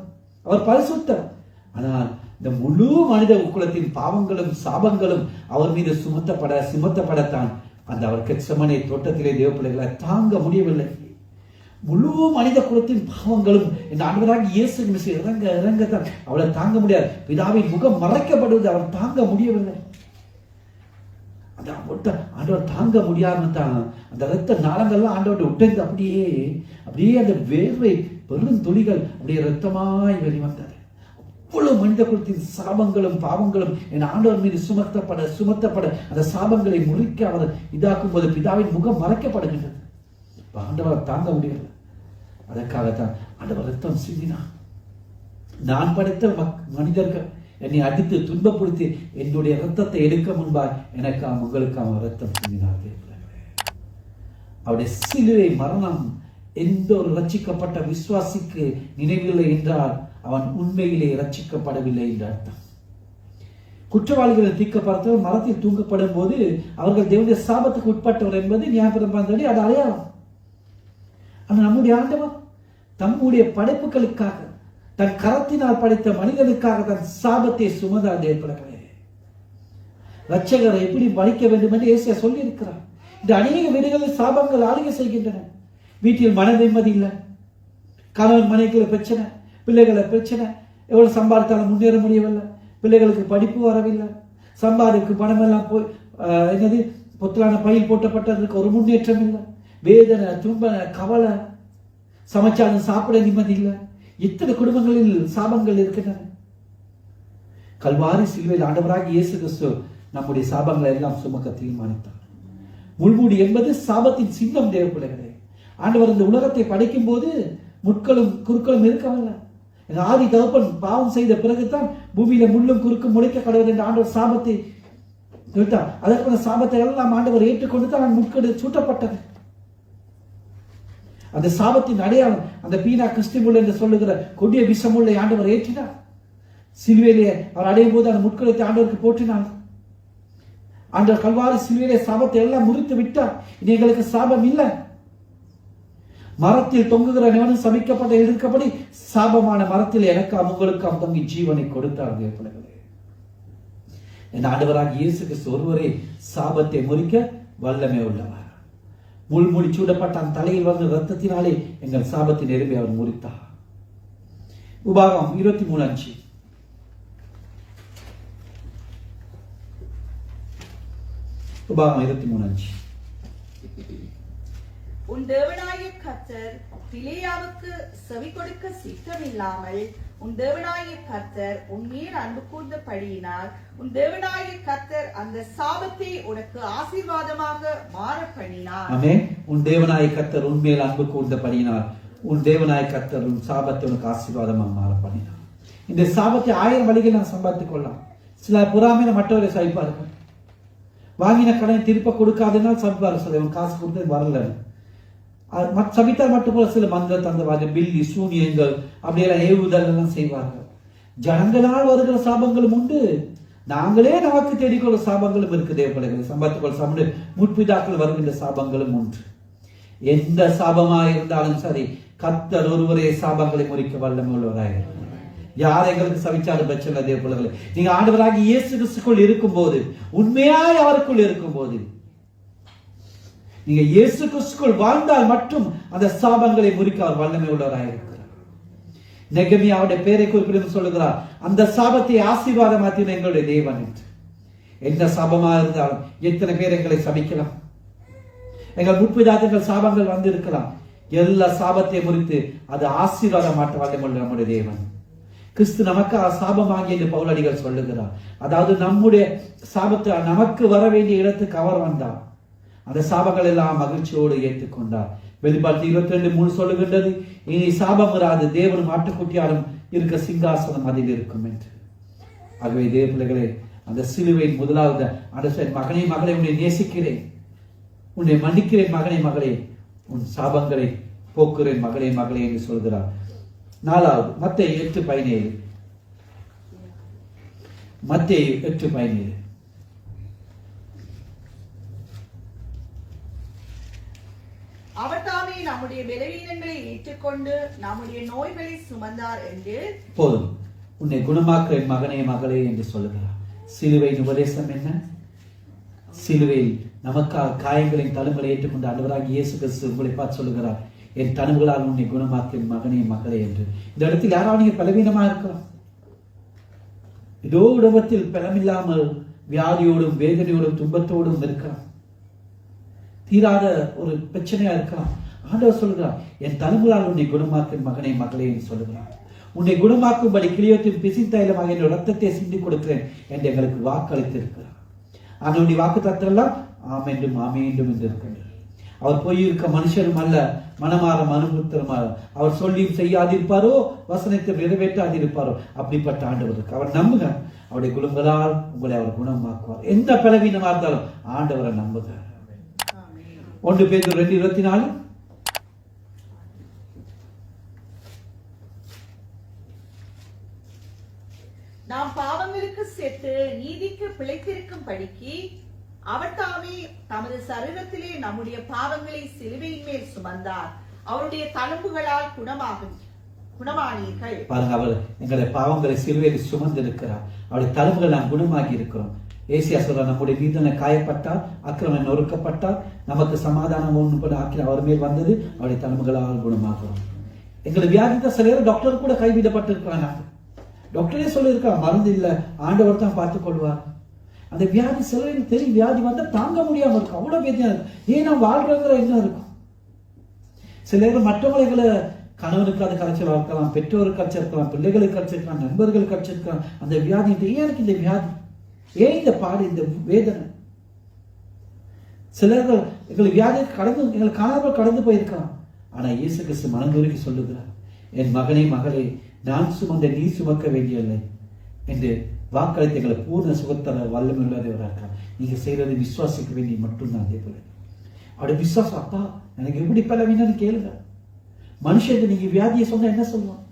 அவர் பரிசுத்தர். ஆனால் இந்த முழு மனித குலத்தின் பாவங்களும் சாபங்களும் அவர் மீது சுமத்தப்படத்தான் அந்த அவர் கெத்செமனே தோட்டத்திலே தேவ பிள்ளைகளை தாங்க முடியவில்லை. முழு மனித குலத்தின் பாவங்களும் இந்த ஆண்டவராக இயேசு கிறிஸ்து இறங்கத்தான் அவளை தாங்க முடியாது. பிதாவின் முகம் மறைக்கப்படுவது அவர் தாங்க முடியவில்லை. ஆண்டவர் தாங்க முடியாம தான் அந்த ரத்த நாளங்கள்லாம் ஆண்டவரை உடைந்து அப்படியே அந்த வேர்வை பெரும் துளிகள் அப்படியே ரத்தமாய் வெளிவந்தது. அவ்வளவு மனித குலத்தின் சாபங்களும் பாவங்களும் என் ஆண்டவர் மீது சுமத்தப்பட அந்த சாபங்களை முறிக்க அவர் இதாக்கும் போது பிதாவின் முகம் மறைக்கப்படுகின்றது. ஆண்டவர் தாங்க முடியல. அதற்காகத்தான் ஆண்டவர் ரத்தம் சிந்தினார். நான் படைத்த மனிதர்கள் என்னை அடித்து துன்பப்படுத்தி என்னுடைய ரத்தத்தை எடுக்க முன்பாய் எனக்காக உங்களுக்காக ரத்தம் சிந்தினார். அவருடைய சிலுவை மரணம் எந்த ஒரு ரட்சிக்கப்பட்ட விசுவாசிக்கு நினைவில்லை என்றால் அவன் உண்மையிலே ரட்சிக்கப்படவில்லை என்ற அர்த்தம். குற்றவாளிகளை தீர்க்கப்பட்டவர் மரத்தில் தூங்கப்படும் போது அவர்கள் தேவனுடைய சாபத்துக்கு உட்பட்டவர் என்பது ஞாபகம் அது அடையாளம். ஆனால் நம்முடைய ஆண்டவர் தம்முடைய படைப்புகளுக்காக தன் கரத்தினால் படைத்த மனிதனுக்காக தன் சாபத்தை சுமந்தார். ரட்சகரை எப்படி பலிக்க வேண்டும் என்று ஏசியா சொல்லி இருக்கிறார். இந்த அநேக வீடுகளில் சாபங்கள் ஆளுகை செய்கின்றன. வீட்டில் மன நிம்மதி இல்லை, கணவன் மனைவிக்குள்ள பிரச்சனை, பிள்ளைகளை பிரச்சனை, எவ்வளவு சம்பாதித்தாலும் முன்னேற முடியவில்லை, பிள்ளைகளுக்கு படிப்பு வரவில்லை, சம்பாதிக்கு பணம் எல்லாம் போய் என்னது பொத்தலான பயில் போட்டப்பட்டதுக்கு ஒரு முன்னேற்றம் இல்லை, வேதனை, துன்பனை, கவலை, சமைச்சாலும் சாப்பிட நிம்மதி இல்லை. இத்தனை குடும்பங்களில் சாபங்கள் இருக்கின்றன. கல்வாரி சிலுவையில் ஆண்டவராகிய இயேசு கிறிஸ்து நம்முடைய சாபங்களை எல்லாம் சுமக்க தீர்மானித்தார். முள்மூடி என்பது சாபத்தின் சின்னம். தேவ பிள்ளைகளே, ஆண்டவர் இந்த உலகத்தை படைக்கும் போது முட்களும் குறுக்களும் இருக்கவில்லை. ஆதி தகப்பன் பாவம் செய்த பிறகுதான் பூமியில முள்ளும் குறுக்கும் முளைக்க கடவுள் என்ற ஆண்டவர் சாபத்தை விட்டார். அதற்கான சாபத்தை எல்லாம் ஆண்டவர் ஏற்றுக்கொண்டு தான் முட்கள் சூட்டப்பட்டது. அந்த சாபத்தின் அடையாளம் அந்த பீனா கிறிஸ்துமுள் என்று சொல்லுகிற கொடிய விஷமுள்ள ஆண்டவர் ஏற்றினார். சிலுவையிலே அவர் அடையும் போது அந்த முட்களத்தை ஆண்டவருக்கு போற்றினார். ஆண்டவர் கல்வாரி சிலுவையிலே சாபத்தை எல்லாம் முறித்து விட்டார். இனி எங்களுக்கு சாபம் இல்லை. மரத்தில் தொங்குகிற எவனும் சபிக்கப்பட்ட எதிர்க்கப்படி சாபமான மரத்தில் எனக்காம் உங்களுக்காம் தொங்கி ஜீவனை கொடுத்தார். என் ஆண்டவராக இயேசு கிறிஸ்து ஒருவரே சாபத்தை முறிக்க வல்லமை உள்ளவர். முள்முடி சூடப்பட்ட அந்த தலையில் வந்து ரத்தத்தினாலே எங்கள் சாபத்தின் எறும்பை அவர் முறித்தார். உபாகம் 23:5. உபாகம் 23:5. உன் தேவனாகிய கர்த்தர் பிலேயாவுக்கு செவி கொடுக்க சித்தமில்லாமல் உன் தேவனாகிய கர்த்தர் உன்மேல் அன்பு கூர்ந்தபடியினால் உன் தேவனாகிய கர்த்தர் அந்த சாபத்தை உனக்கு ஆசீர்வாதமாக மாற பண்ணினார். ஆமென். உன் தேவனாகிய கர்த்தர் உன்மேல் அன்பு கூர்ந்தபடியினால் உன் தேவனாகிய கர்த்தர் உன் சாபத்தை உனக்கு ஆசீர்வாதமாக மாற பண்ணினார். இந்த சாபத்தை 1000 வழிகள் நான் சம்பாதித்துக் கொள்ளலாம். சில பொறாமையில மற்றவரை சபிப்பார்கள். வாங்கின கடனை திருப்ப கொடுக்காதனால் சபிப்பார்கள். சொல்ல காசு கொடுத்து வரல சபித்தால் மட்டும் போல சில மந்திர தந்தவார்கள், பில்லி, சூனியங்கள் அப்படியெல்லாம் ஏவுதல் எல்லாம் செய்வார்கள். ஜனங்களால் வருகிற சாபங்களும் உண்டு, நாங்களே நமக்கு தேடிக்கொள்ள சாபங்களும் இருக்கு. தேவப்படைகளை சம்பாதித்துக்கொள்ள சாப்பிட்டு முற்பிதாக்கள் வருகின்ற சாபங்களும் உண்டு. எந்த சாபமாக இருந்தாலும் சரி, கர்த்தர் ஒருவரே சாபங்களை முறிக்க வல்லமை உள்ளவராக. யார் எங்களுக்கு சபிச்சாலும் பிரச்சனை. தேவப்படைகளை நீங்க ஆண்டவராகி இயேசு கிறிஸ்துக்குள் இருக்கும் போது, உண்மையாய் அவருக்குள் இருக்கும் போது, நீங்க இயேசு கிறிஸ்துக்குள் வாழ்ந்தால் மட்டும் அந்த சாபங்களை முறிக்க அவர் வல்லமை உள்ளவராக இருக்கிறார். நெகமியாவுடைய பேரை குறிப்பிட்டு சொல்லுகிறார், அந்த சாபத்தை ஆசீர்வாதமாத்தின எங்களுடைய தேவன் என்று. எந்த சாபமா இருந்தாலும் எத்தனை பேர் எங்களை சபிக்கலாம், எங்கள் முற்பிதாக்கள் சாபங்கள் வந்து இருக்கலாம், எல்லா சாபத்தை முறித்து அது ஆசீர்வாதம் மாற்ற வல்லமை உள்ள நம்முடைய தேவன். கிறிஸ்து நமக்கு சாபம் வாங்கி என்று பவுலடிகள் சொல்லுகிறார். அதாவது நம்முடைய சாபத்தை நமக்கு வர வேண்டிய இடத்துக்கு அவர் வந்தார். அந்த சாபங்கள் எல்லாம் மகிழ்ச்சியோடு ஏற்றுக்கொண்டார். வெளிப்பாடு 22:3 சொல்லுகின்றது, இனி சாபம் வராது, தேவனும் ஆட்டுக்குட்டியாரும் இருக்க சிங்காசனம் அதில் இருக்கும் என்று. ஆகவே தேவ பிள்ளைகளே, அந்த சிலுவையின் முதலாவது அண்டர்ஸ்டாண்ட், மகனே மகளே உன்னை நேசிக்கிறேன், உன்னை மன்னிக்கிறேன் மகனே மகளே, உன் சாபங்களை போக்குறேன் மகளே மகளே என்று சொல்கிறார். 4வது மத்தேயு 8:17. மத்தேயு 8:17. அவர் தாமே நம்முடைய பலவீனங்களை ஏற்றுக்கொண்டு நம்முடைய நோய்களை சுமந்தார் என்று. போதும், உன்னை குணமாக்குறேன் மகனே மகளே என்று சொல்லுகிறார். சிலுவையின் உபதேசம் என்ன? சிலுவையில் நமக்காக காயங்களின் தழும்புகளை ஏற்றுக்கொண்டு ஆண்டவராகிய இயேசு கிறிஸ்து உங்களை பார்த்து சொல்லுகிறார், என் தழும்புகளால் உன்னை குணமாக்குறேன் மகனே மகளே என்று. இந்த இடத்தில் யாராவது நீங்க பலவீனமா இருக்கலாம், இதோ உடம்பத்தில் பலமில்லாமல் வியாதியோடும் வேதனையோடும் துன்பத்தோடும் இருக்கலாம், தீராத ஒரு பிரச்சனையா இருக்கலாம். ஆண்டவர் சொல்கிறார், என் தழும்புகளால் உன்னை குணமாக்கும் மகனே மகளே என்று சொல்லுகிறார். உன்னை குணமாக்கும்படி கிளியோத்தின் பிசித்தைலமாக என் ரத்தத்தை சிந்தி கொடுக்கிறேன் என்று எங்களுக்கு வாக்களித்து இருக்கிறார். அதனுடைய வாக்கு தத்தெல்லாம் ஆமென்றும் ஆமேண்டும் என்று இருக்கின்றது. அவர் போயிருக்க மனுஷரும் அல்ல, மனமாற மனுபுத்திரமா அவர் சொல்லியும் செய்யாதிருப்பாரோ, வசனத்தை நிறைவேற்றாதிருப்பாரோ. அப்படிப்பட்ட ஆண்டவருக்கு அவர் நம்புங்க. அவருடைய குணங்களால் உங்களை அவர் குணமாக்குவார். எந்த பலவீனமா இருந்தாலும் ஆண்டவரை நம்புங்க. 1 பேதுரு 2:24. நாம் பாவங்களுக்கு செத்து நீதிக்கு பிழைத்திருக்கும் படிக்கு அவர் தாமே தமது சரீரத்திலே நம்முடைய பாவங்களை சிலுவையின் மேல் சுமந்தார். அவருடைய தழும்புகளால் குணமானீர்கள். பாருங்க, அவர் எங்களுடைய பாவங்களை சிலுவையில் சுமந்திருக்கிறார். அவருடைய தழும்புகள் நாம் குணமாகி இருக்கிறோம். ஏசியா சொல்ற, நம்முடைய மீதனை காயப்பட்டார், அக்கிரமம் நொறுக்கப்பட்டார், நமக்கு சமாதானம் ஒன்று ஆக்கி அவர் மேல் வந்தது, அவருடைய தழும்புகளால் குணமாகிறோம். எங்களுக்கு வியாதி தான் சில நேரம் டாக்டர் கூட கைவிடப்பட்டிருக்காங்க. டாக்டரே சொல்லியிருக்காங்க, மருந்து இல்லை, ஆண்டவர் தான் பார்த்துக் கொள்வார். அந்த வியாதி சிலருக்கு தெரியும், வியாதி வந்தா தாங்க முடியாம இருக்கும், அவ்வளவு வேதனையா இருக்கும். ஏன் நான் வாழ்றங்கிற என்ன இருக்கும். சில நேரம் மற்றவங்களை கணவனுக்கு அது கரைச்சல் இருக்கலாம், பெற்றோருக்கு கரைச்சிருக்கலாம், பிள்ளைகளுக்கு கரைச்சிருக்கலாம், நண்பர்களுக்கு கரைச்சிருக்கலாம். அந்த வியாதி ஏன் எனக்கு இந்த வியாதி, ஏன் இந்த பாடு, இந்த வேதனை. சிலர்கள் எங்களுக்கு வியாதியை கடந்து எங்களுக்கு காணாமல் கடந்து போயிருக்கலாம். ஆனா இயேசு கிறிஸ்து மனதுருகி சொல்லுகிறார், என் மகனே மகளே, நான் சுமந்த நீ சுமக்க வேண்டியதில்லை என்று வாக்களித்து எங்களை பூர்ண சுகத்தர வல்லமையுள்ளவராக இருக்கார். நீங்க செய்யறது விசுவாசிக்க வேண்டிய மட்டும்தான். அதே போல அவருடைய விசுவாசம், அப்பா எனக்கு எப்படி பலவீனன்னு கேளுங்க. மனுஷன் நீங்க வியாதியை சொன்னா என்ன சொல்லுவான்?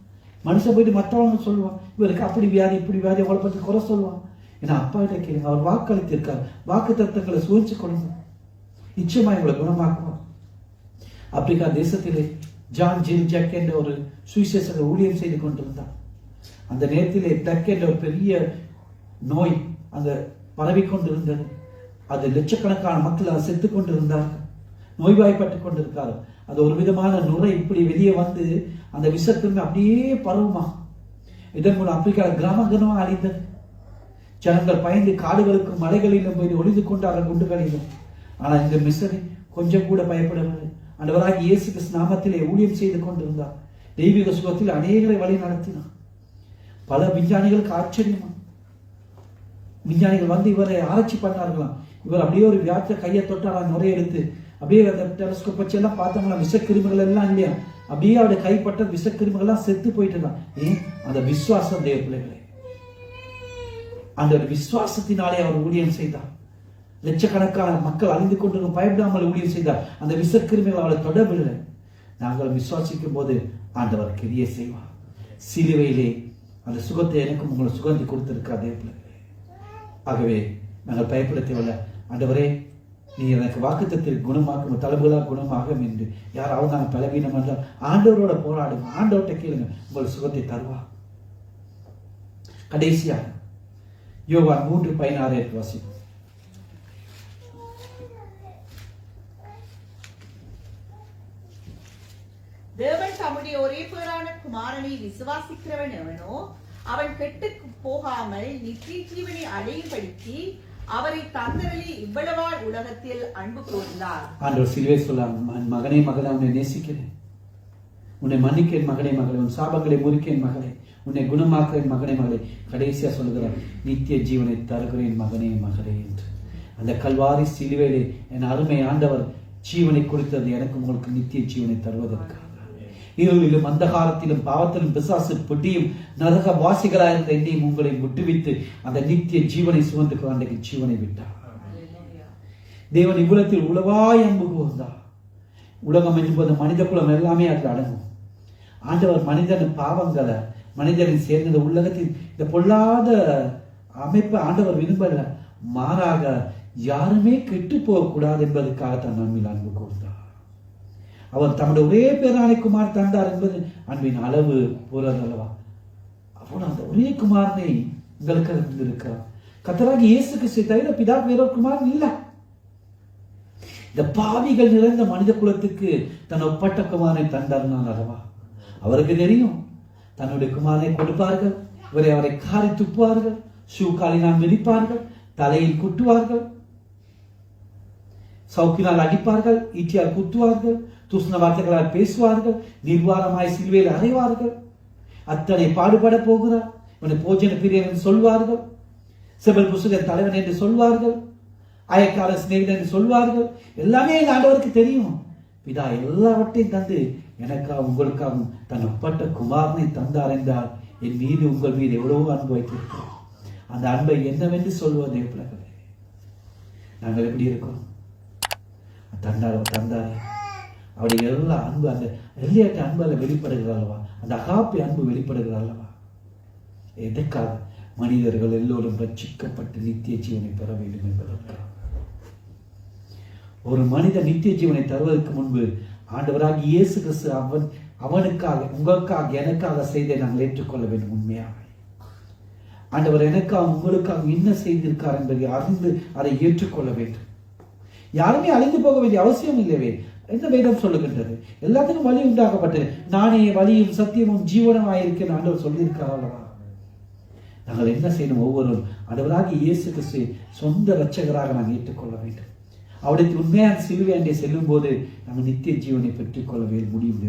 மனுஷன் போயிட்டு மற்றவங்க சொல்லுவான், இவருக்கு அப்படி வியாதி இப்படி வியாதி, அவளை பற்றி குறை சொல்லுவான். ஏன்னா அப்பா கிட்ட கேளுங்க, அவர் வாக்களித்து இருக்கார். வாக்கு தத்துவங்களை சுழிச்சு கொடுங்க, நிச்சயமா எங்களை குணமாக்குவார். ஆப்பிரிக்கா தேசத்திலே ஜான் ஜில் ஜக் என்ற ஒரு சுவிசேஷகர் ஊழியம் செய்து கொண்டிருந்தார். அந்த நேரத்திலே டக் என்ற ஒரு பெரிய நோய் அங்க பரவி கொண்டிருந்தது. அது லட்சக்கணக்கான மக்கள் அதை செத்து கொண்டிருந்தார்கள், நோய்வாய்ப்பட்டு கொண்டிருக்கார்கள். அது ஒரு விதமான நுரை இப்படி வெளியே வந்து அந்த விஷத்திற்கு அப்படியே பரவுமா. இதன் மூலம் ஆப்பிரிக்கா கிராமமாக அழிந்தது. ஜனங்கள் பயந்து காடுகளுக்கும் மலைகளிலும் போய் ஒளிந்து கொண்டார்கள் குண்டுகளிலும். ஆனால் இந்த மிஷனை கொஞ்சம் கூட பயப்படவில்லை. ஆண்டவராகிய இயேசு கிறிஸ்து நாமத்திலே ஊழியம் செய்து கொண்டிருந்தார். தெய்வீக சுகத்தில் அநேகரை வழி நடத்தினார். பல விஞ்ஞானிகளுக்கு ஆச்சரியமா, விஞ்ஞானிகள் வந்து இவரை ஆராய்ச்சி பண்ணார்களாம். இவர் அப்படியே ஒரு வியாதிய கையை தொட்டாராம், நுரையை எடுத்து அப்படியே அந்த டெலஸ்கோப் வச்சு எல்லாம் பார்த்தாங்களா, விஷக்கிருமிகள் எல்லாம் இல்லையா, அப்படியே அவருடைய கைப்பட்ட விஷக்கிருமிகள் எல்லாம் செத்து போயிட்டு தான். ஏன்? அந்த விசுவாசம் தேவ பிள்ளைகளே, அந்த விசுவாசத்தினாலே அவர் ஊழியம் செய்தார். லட்சக்கணக்கான மக்கள் அழிந்து கொண்டு பயப்படாமல் ஊழியம் செய்தார். அந்த விஷக்கிருமிகள் அவளை தொடவில்லை. நாங்கள் விசுவாசிக்கும் போது ஆண்டவர் கிரியை செய்வார். சிலுவையிலே அந்த சுகத்தை எனக்கும் உங்களை சுகந்தி கொடுத்திருக்கார் தேவ பிள்ளைகளே. ஆகவே நாங்கள் பயப்பட தேவையில்லை. ஆண்டவரே, நீ எனக்கு வாக்குத்தத்தில் குணமாக்கும், தழும்புகளாக குணமாகும் என்று யாராவது நாங்கள் பலவீனம் என்றால் ஆண்டவரோட போராடுங்க, ஆண்டவர்கிட்ட கேளுங்க, உங்கள் சுகத்தை தருவா. கடைசியாக யோவான் 3:16 வாசிப்போம். தேவன் தம்முடைய ஒரே பேரான குமாரனை விசுவாசிக்கிறவன் எவனோ அவன் கெட்டு போகாமல் நித்திய ஜீவனை அடையும்படிக்கு அவரை தந்தரலி இவ்வளவால் உலகத்தில் அன்பு கூர்ந்தார். ஆண்டவர் சிலுவை சொல்லார், மகனே மகளே, உன்னை நேசிக்கிறேன், உன்னை மன்னிக்கிறேன் மகனே மகளே, உன் சாபங்களை முறிக்கிறேன் மகளே, உன்னை குணமாக்கிறேன் மகனே மகளே. கடைசியா சொல்லுகிறார், நித்திய ஜீவனை தருகிறேன் மகனே மகளே என்று. அந்த கல்வாரி சிலுவையிலே என் அருமை ஆண்டவர் ஜீவனை கொடுத்தது எனக்கு உங்களுக்கு நித்திய ஜீவனை தருவதற்காக. இருளிலும் அந்தகாரத்திலும் பாவத்திலும் பிசாசு பொட்டியும் நரக வாசிகளாயிருந்த என்னையும் உங்களை விட்டுவிட்டு அந்த நித்திய ஜீவனை சுமந்து அன்றைக்கு ஜீவனை விட்டார். தேவன் இவ்வுலகத்தில் உலவாய் அன்பு கூர்ந்தார். உலகம் என்பது மனித குலம் எல்லாமே அதில் அடங்கும். ஆண்டவர் மனிதன் பாவங்களை மனிதனின் சேர்ந்த உலகத்தில் இந்த பொல்லாத அமைப்பை ஆண்டவர் விரும்பல, மாறாக யாருமே கெட்டு போகக்கூடாது என்பதற்காக தன் அன்பில் அன்பு கூர்ந்தார். அவர் தம்முடைய ஒரே பேரான குமார் தந்தார் என்பது அன்பின் அளவு போறது அல்லவா? அவன் அந்த ஒரே குமாரனை உங்களுக்கு இருந்திருக்கிறார். கர்த்தராகிய இயேசு கிறிஸ்துவை தவிர பிதாவுக்கு வேறொரு குமாரன் இல்லை. இந்த பாவிகள் நிறைந்த மனித குலத்துக்கு தன் ஒப்பட்ட குமாரனை தந்தார் அல்லவா? அவருக்கு தெரியும், தன்னுடைய குமாரனை கொடுப்பார்கள், அவரை காரி துப்புவார்கள், ஷூக்காலினால் மிதிப்பார்கள், தலையில் குட்டுவார்கள், சவுக்கினால் அடிப்பார்கள், ஈட்டியால் குத்துவார்கள், தூசண வார்த்தைகளால் பேசுவார்கள், நிர்வாணமாய் சிலுவையில் அறைவார்கள். அத்தனை பாடுபட போகிறார். இவனை போஜன பிரியன் என்று சொல்வார்கள், செபல் புசுகன் தலைவன் என்று சொல்வார்கள், அயக்கால சிநேகிதன் என்று சொல்வார்கள். எல்லாமே எங்க ஆண்டவருக்கு தெரியும். பிதா எல்லாவற்றையும் தந்து எனக்காக உங்களுக்காகவும் தன் ஒப்பற்ற குமாரனை தந்தார் என்றால் என் மீது உங்கள் மீது எவ்வளவு அன்பு வைத்திருக்கிறோம். அந்த அன்பை என்னவென்று சொல்வதே பிள்ளைகளே. நாங்கள் எப்படி இருக்கோம்? தந்தாரே அவருடைய எல்லா அன்பு, அந்த எல்லையற்ற அன்பு அதில் வெளிப்படுகிறது அல்லவா? அந்த அகாப்பி அன்பு வெளிப்படுகிறது அல்லவா? எதற்காக? மனிதர்கள் எல்லோரும் ரட்சிக்கப்பட்டு நித்திய ஜீவனை பெற வேண்டும் என்பதற்காக. ஒரு மனிதன் நித்திய ஜீவனை தருவதற்கு முன்பு ஆண்டவராக இயேசு கிறிஸ்து அவனுக்காக, உங்களுக்காக, எனக்காக செய்தை நாங்கள் ஏற்றுக்கொள்ள வேண்டும். உண்மையாக ஆண்டவர் எனக்காக உங்களுக்காக என்ன செய்திருக்கார் என்பதை அறிந்து அதை ஏற்றுக்கொள்ள வேண்டும். யாருமே அழிந்து போக வேண்டிய அவசியம் இல்லவே. என்ன வேதம் சொல்லுகின்றது? எல்லாத்துக்கும் வழி உண்டாக்கப்பட்டது. நானே வழியும் சத்தியமும் ஜீவனமாயிருக்கேன் ஆண்டவர் சொல்லியிருக்கார் அல்லவா? நாங்கள் என்ன செய்யணும்? ஒவ்வொருவரும் ஆண்டவராக இயேசு கிறிஸ்து சொந்த இரட்சகராக நாங்கள் ஏற்றுக்கொள்ள வேண்டும். அவருடைய உண்மையான சிலுவையை செல்லும் போது நாங்கள் நித்திய ஜீவனை பெற்றுக்கொள்ள முடியும்.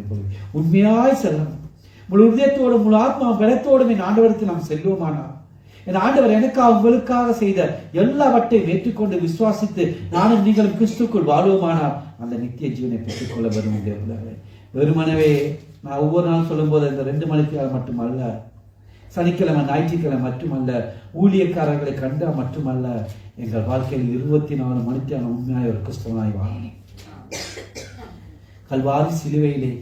உண்மையாய் செல்லணும். முழு இதயத்தோடும் முழு ஆத்மா பலத்தோடும் என் ஆண்டவருக்கு நாம் செல்வோமானால், என் ஆண்டவர் எனக்காக உங்களுக்காக செய்த எல்லாவற்றையும் ஏற்றுக்கொண்டு விசுவாசித்து நானும் நீங்களும் கிறிஸ்துக்குள் வாழ்வோமானால் அந்த நித்திய ஜீவனை பெற்றுக்கொள்ள வரும். வெறுமனவே நான் ஒவ்வொரு நாளும் சொல்லும் போது இந்த 2 மணிக்காக மட்டுமல்ல, சனிக்கிழமை ஞாயிற்றுக்கிழமை மட்டுமல்ல, ஊழியக்காரர்களை கண்டா மட்டுமல்ல, எங்கள் வாழ்க்கையில் 24 மணிக்கான உண்மையாய் ஒரு கிறிஸ்தவனாய் வாழணும். கல்வாரி சிலுவையிலே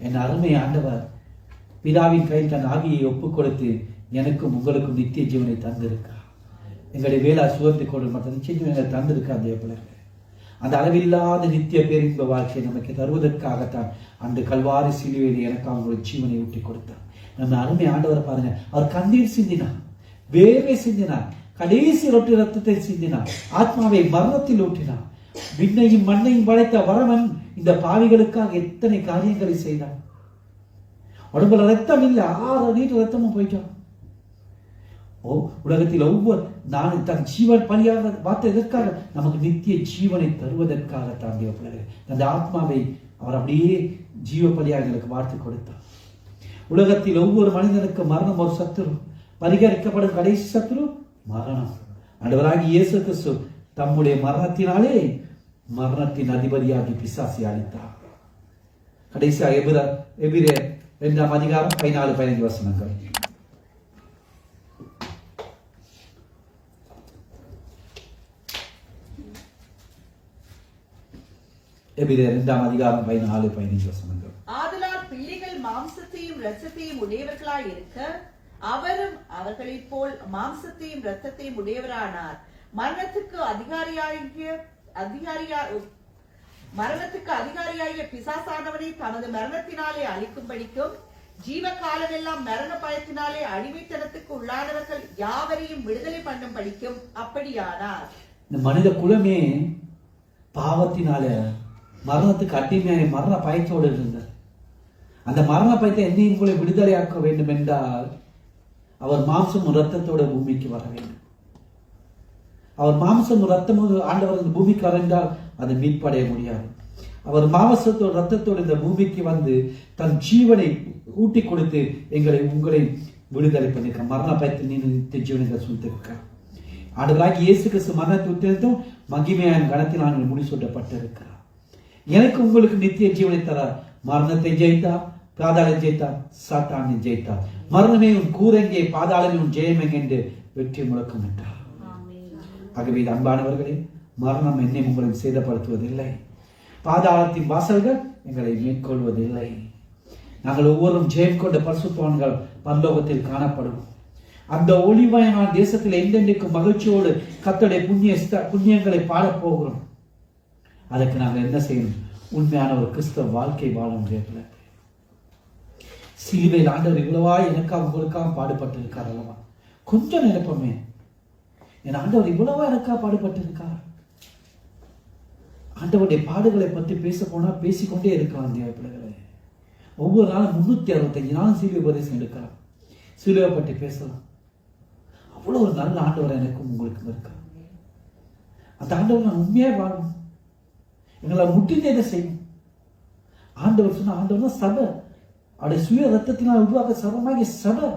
என் அருமை ஆண்டவர் பிதாவின் கையில் தன் ஆவியை ஒப்புக் கொடுத்து எனக்கும் உங்களுக்கும் நித்திய ஜீவனை தந்திருக்கார். எங்களுடைய வேளா சுகத்தை கொண்டு மற்ற நிச்சய ஜீவனை தந்திருக்கார். அதே போல அந்த அளவில்லாத நித்திய பேரின்ப வாழ்க்கையை நமக்கு தருவதற்காகத்தான் அந்த கல்வாரி சிலுவையில் எனக்கு அவங்களுடைய ஜீவனை ஊட்டி கொடுத்தார். நம்ம அருமை ஆண்டவரை பாருங்க, அவர் கண்ணீர் சிந்தினார், வேர்வை சிந்தினார், கடைசி ரொட்டி ரத்தத்தை சிந்தினார், ஆத்மாவை மரணத்தில் ஊற்றினார். விண்ணையும் மண்ணையும் படைத்த வரவன் இந்த பாவிகளுக்காக எத்தனை காரியங்களை செய்தான். உடம்புல ரத்தம் இல்லை, 6 லிட்டர் ரத்தமும் போயிட்டான். உலகத்தில் ஒவ்வொரு நான் தன் ஜீவன் பலியாக பார்த்த எதற்காக? நமக்கு நித்திய ஜீவனை தருவதற்காக தாண்டிய அந்த ஆத்மாவை அவர் அப்படியே ஜீவ பலியாக எங்களுக்கு வார்த்தை கொடுத்தார். உலகத்தில் ஒவ்வொரு மனிதனுக்கு மரணம் ஒரு சத்துரு, பரிகரிக்கப்படும் கடைசி சத்துரு மரணம். ஆண்டவராகிய இயேசு கிறிஸ்து தம்முடைய மரணத்தினாலே மரணத்தின் அதிபதியாகி பிசாசை அளித்தார். கடைசியாக எபிரேயர் 2ஆம் அதிகாரம் 14-15 வசனங்கள். எபிரேயர் 2ஆம் அதிகாரம் 14-15 வசனங்கள். ஆதலால் பிள்ளைகள் மாம்சத்தையும் இரத்தத்தையும் உடையவர்களாய் இருக்க அவரும் அவர்களைப் போல் மாம்சத்தையும் இரத்தத்தையும் உடையவரானார். மரணத்துக்கு அதிகாரியாகிய பிசாசானவனை தமது மரணத்தினாலே அழிக்கும்படிக்கும் ஜீவ காலமெல்லாம் மரண பயத்தினாலே அடிமைத்தனத்துக்கு உள்ளானவர்கள் யாவரையும் விடுதலை பண்ணும் படிக்கும் அப்படியானார். இந்த மனித குலமே பாவத்தினால மரணத்துக்கு அடிமையாக மரண பயத்தோடு இருந்தார். அந்த மரண பயத்தை என்னையும் கூட விடுதலையாக்க வேண்டும் என்றால் அவர் மாம்சம் ரத்தத்தோட பூமிக்கு வர வேண்டும். அவர் மாம்சம் ரத்தமும் ஆண்டவர் இந்த பூமிக்கு வரைந்தால் அதை மீட்படைய முடியாது. அவர் மாம்சத்தோடு ரத்தத்தோடு இந்த பூமிக்கு வந்து தன் ஜீவனை ஊட்டி கொடுத்து உங்களை விடுதலை பண்ணிருக்க மரண பயத்தில் நித்திய ஜீவனை சொல்லிருக்கார். ஆண்டவராகிய இயேசு கிறிஸ்து மரணத்தை உத்திரத்தும் மகிமையான கணத்தில் முடிசூட்டப்பட்டிருக்கிறார். எனக்கு உங்களுக்கு நித்திய ஜீவனை தர மரணத்தை ஜெயித்தார், பாதாளம் ஜெயித்தார், சாத்தானை ஜெயித்தார். மரணமே உன் கூரெங்கே, பாதாளமே உன் ஜெயமெங்கே என்று வெற்றி முழக்கம் என்றார். ஆகவே அன்பானவர்களே, மரணம் என்னை உங்களை சேதப்படுத்துவதில்லை, பாதாளத்தின் வாசல்கள் எங்களை மேற்கொள்வதில்லை. நாங்கள் ஒவ்வொருவரும் ஜெயம் கொண்ட பரிசுத்தவான்கள் பரலோகத்தில் காணப்படுவோம். அந்த ஒளிமயமான தேசத்தில் எந்தெந்தைக்கும் மகிழ்ச்சியோடு கர்த்தருடைய புண்ணியங்களை பாடப் போகிறோம். அதுக்கு நாங்கள் என்ன செய்யணும்? உண்மையான ஒரு கிறிஸ்தவ வாழ்க்கை வாழ முடியல. சிலுவையில் ஆண்டவர் இவ்வளவா எனக்காக உங்களுக்காக பாடுபட்டு இருக்கார் அல்லவா? கொஞ்சம் நினைப்போமே, என் ஆண்டவர் இவ்வளவா எனக்காக பாடுபட்டு இருக்கார். ஆண்டவருடைய பாடுகளை பற்றி பேச போனா பேசிக்கொண்டே இருக்கலாம். பிள்ளைகளை ஒவ்வொரு நாளும் 365 நாளும் சிலுவை உபதேசம் எடுக்கலாம், சிலுவை பற்றி பேசலாம். அவ்வளோ ஒரு நல்ல ஆண்டவர் எனக்கும் உங்களுக்கும் இருக்கார். அந்த ஆண்டவர் நான் உண்மையாக வாழணும், எங்களை முட்டினதை செய்யும். ஆண்டவர் சொன்ன ஆண்டவர் தான் சபை, அவருடைய சுய ரத்தத்தினால் உருவாக்க சபமாகி சபை.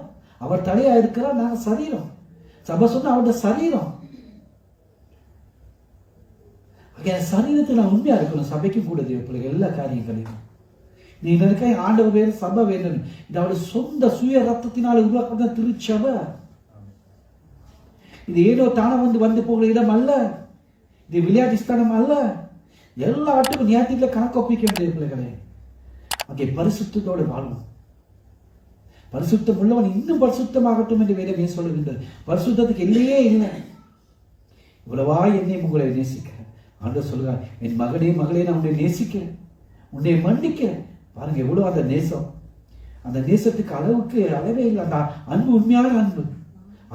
அவர் தலையா இருக்கிறார், நாங்கள் சரீரம். சபை சொன்ன அவருடைய சரீரம். சரீரத்தில் நான் உண்மையா இருக்கணும். சபைக்கும் கூட தேவ பிள்ளைகள் எல்லா காரியங்களையும் நீ இருக்க ஆண்டவர் வேறு சபை வேணும். இது அவருடைய சொந்த சுய ரத்தத்தினால் உருவாக்கப்பட்ட திருச்சபை. இது ஏதோ தானே வந்து போகிற இடம் அல்ல. இது விளையாட்டு ஸ்தானம் அல்ல. எல்லா ஆட்டுக்கும் ஞாயிற்றுல கணக்கு ஒப்பிக்க வேண்டிய பிள்ளைகளே. அங்கே பரிசுத்தத்தோடு வாழும். பரிசுத்தம் உள்ளவன் இன்னும் பரிசுத்தமாகட்டும் என்று வேதமே சொல்லுகின்றது. பரிசுத்தத்துக்கு இல்லையே இல்லை. இவ்வளவா என்னை உங்களை நேசிக்க ஆண்டவர் சொல்கிறார், என் மகனே மகளே நான் உன்னை நேசிக்கிறேன், உன்னை மன்னிக்கிறேன். பாருங்க எவ்வளவு அந்த நேசம். அந்த நேசத்துக்கு அளவுக்கு அளவே இல்லை. அந்த அன்பு உண்மையான அன்பு,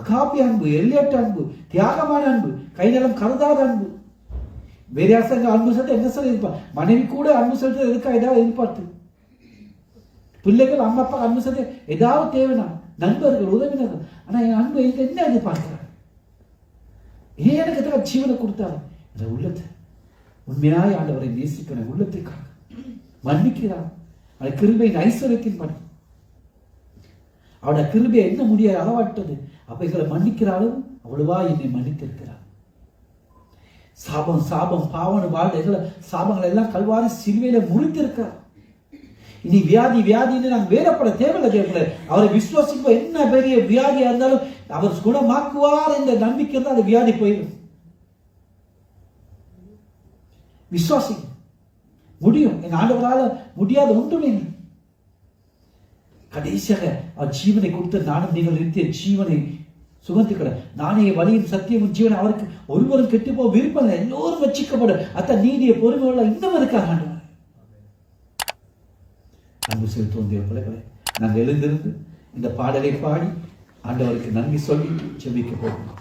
அகாப்பி அன்பு, எல்லையற்ற அன்பு, தியாகமான அன்பு, கைநலம் கருதாத அன்பு. வேற யாசங்க அன்பு செலுத்த என்ன சொல்ல இருப்பார்? மனைவி கூட அன்பு செலுத்த எதுக்கா ஏதாவது எதிர்பார்த்து, பிள்ளைகள் அம்மா அப்பா அன்பு செலுத்த ஏதாவது தேவைனா, நண்பர்கள் உறவினர்கள். ஆனா என் அன்பு என்ன எதிர்பார்க்கிறார்? ஏன் எனக்கு ஜீவனை கொடுத்தாரு? இந்த உள்ளத்தை உண்மையாய் ஆண்டவரை நேசிக்கிற உள்ளத்திற்காக மன்னிக்கிறார். அது கிருபையின் ஐஸ்வர்யத்தின் படி. அவருடைய கிருபையை என்ன முடியாது அளவாட்டது. அவைகளை மன்னிக்கிறாலும் அவ்வளவா என்னை மன்னித்திருக்கிறார். சாபம் சாபம் பாவன வாழ்க்கை சாபங்கள் எல்லாம் கல்வாரி சிலுவையில முறித்திருக்கிறார். இனி வியாதி வியாதின்னு நாங்கள் வேறப்பட தேவையில்லை. தேவையில்லை அவரை விசுவாசிக்கும் என்ன பெரிய வியாதியா இருந்தாலும் அவர் குணமாக்குவார் என்ற நம்பிக்கை தான் அது வியாதி போயிடும். விசுவாசி முடியும். என் ஆண்டவரால் முடியாத ஒன்றுமே இல்லை. கடைசியாக அவர் ஜீவனை கொடுத்த நானும் நீங்கள் நிறுத்திய ஜீவனை சுகந்திக்கிற நானே வழியின் சத்தியமும் ஜீவனை அவருக்கு ஒருவரும் கெட்டு போக விருப்பம் இல்லை. எல்லோரும் வச்சிக்கப்படும். அத்த நீதிய பொறுமையுள்ள இன்னும் இருக்காங்க. ஆண்டவர் அன்பு செலுத்துவோம் தேவ பிள்ளைகளே. நாங்கள் எழுந்திருந்து இந்த பாடலை பாடி ஆண்டவருக்கு நன்றி சொல்லி ஜெபிக்க போகிறோம்.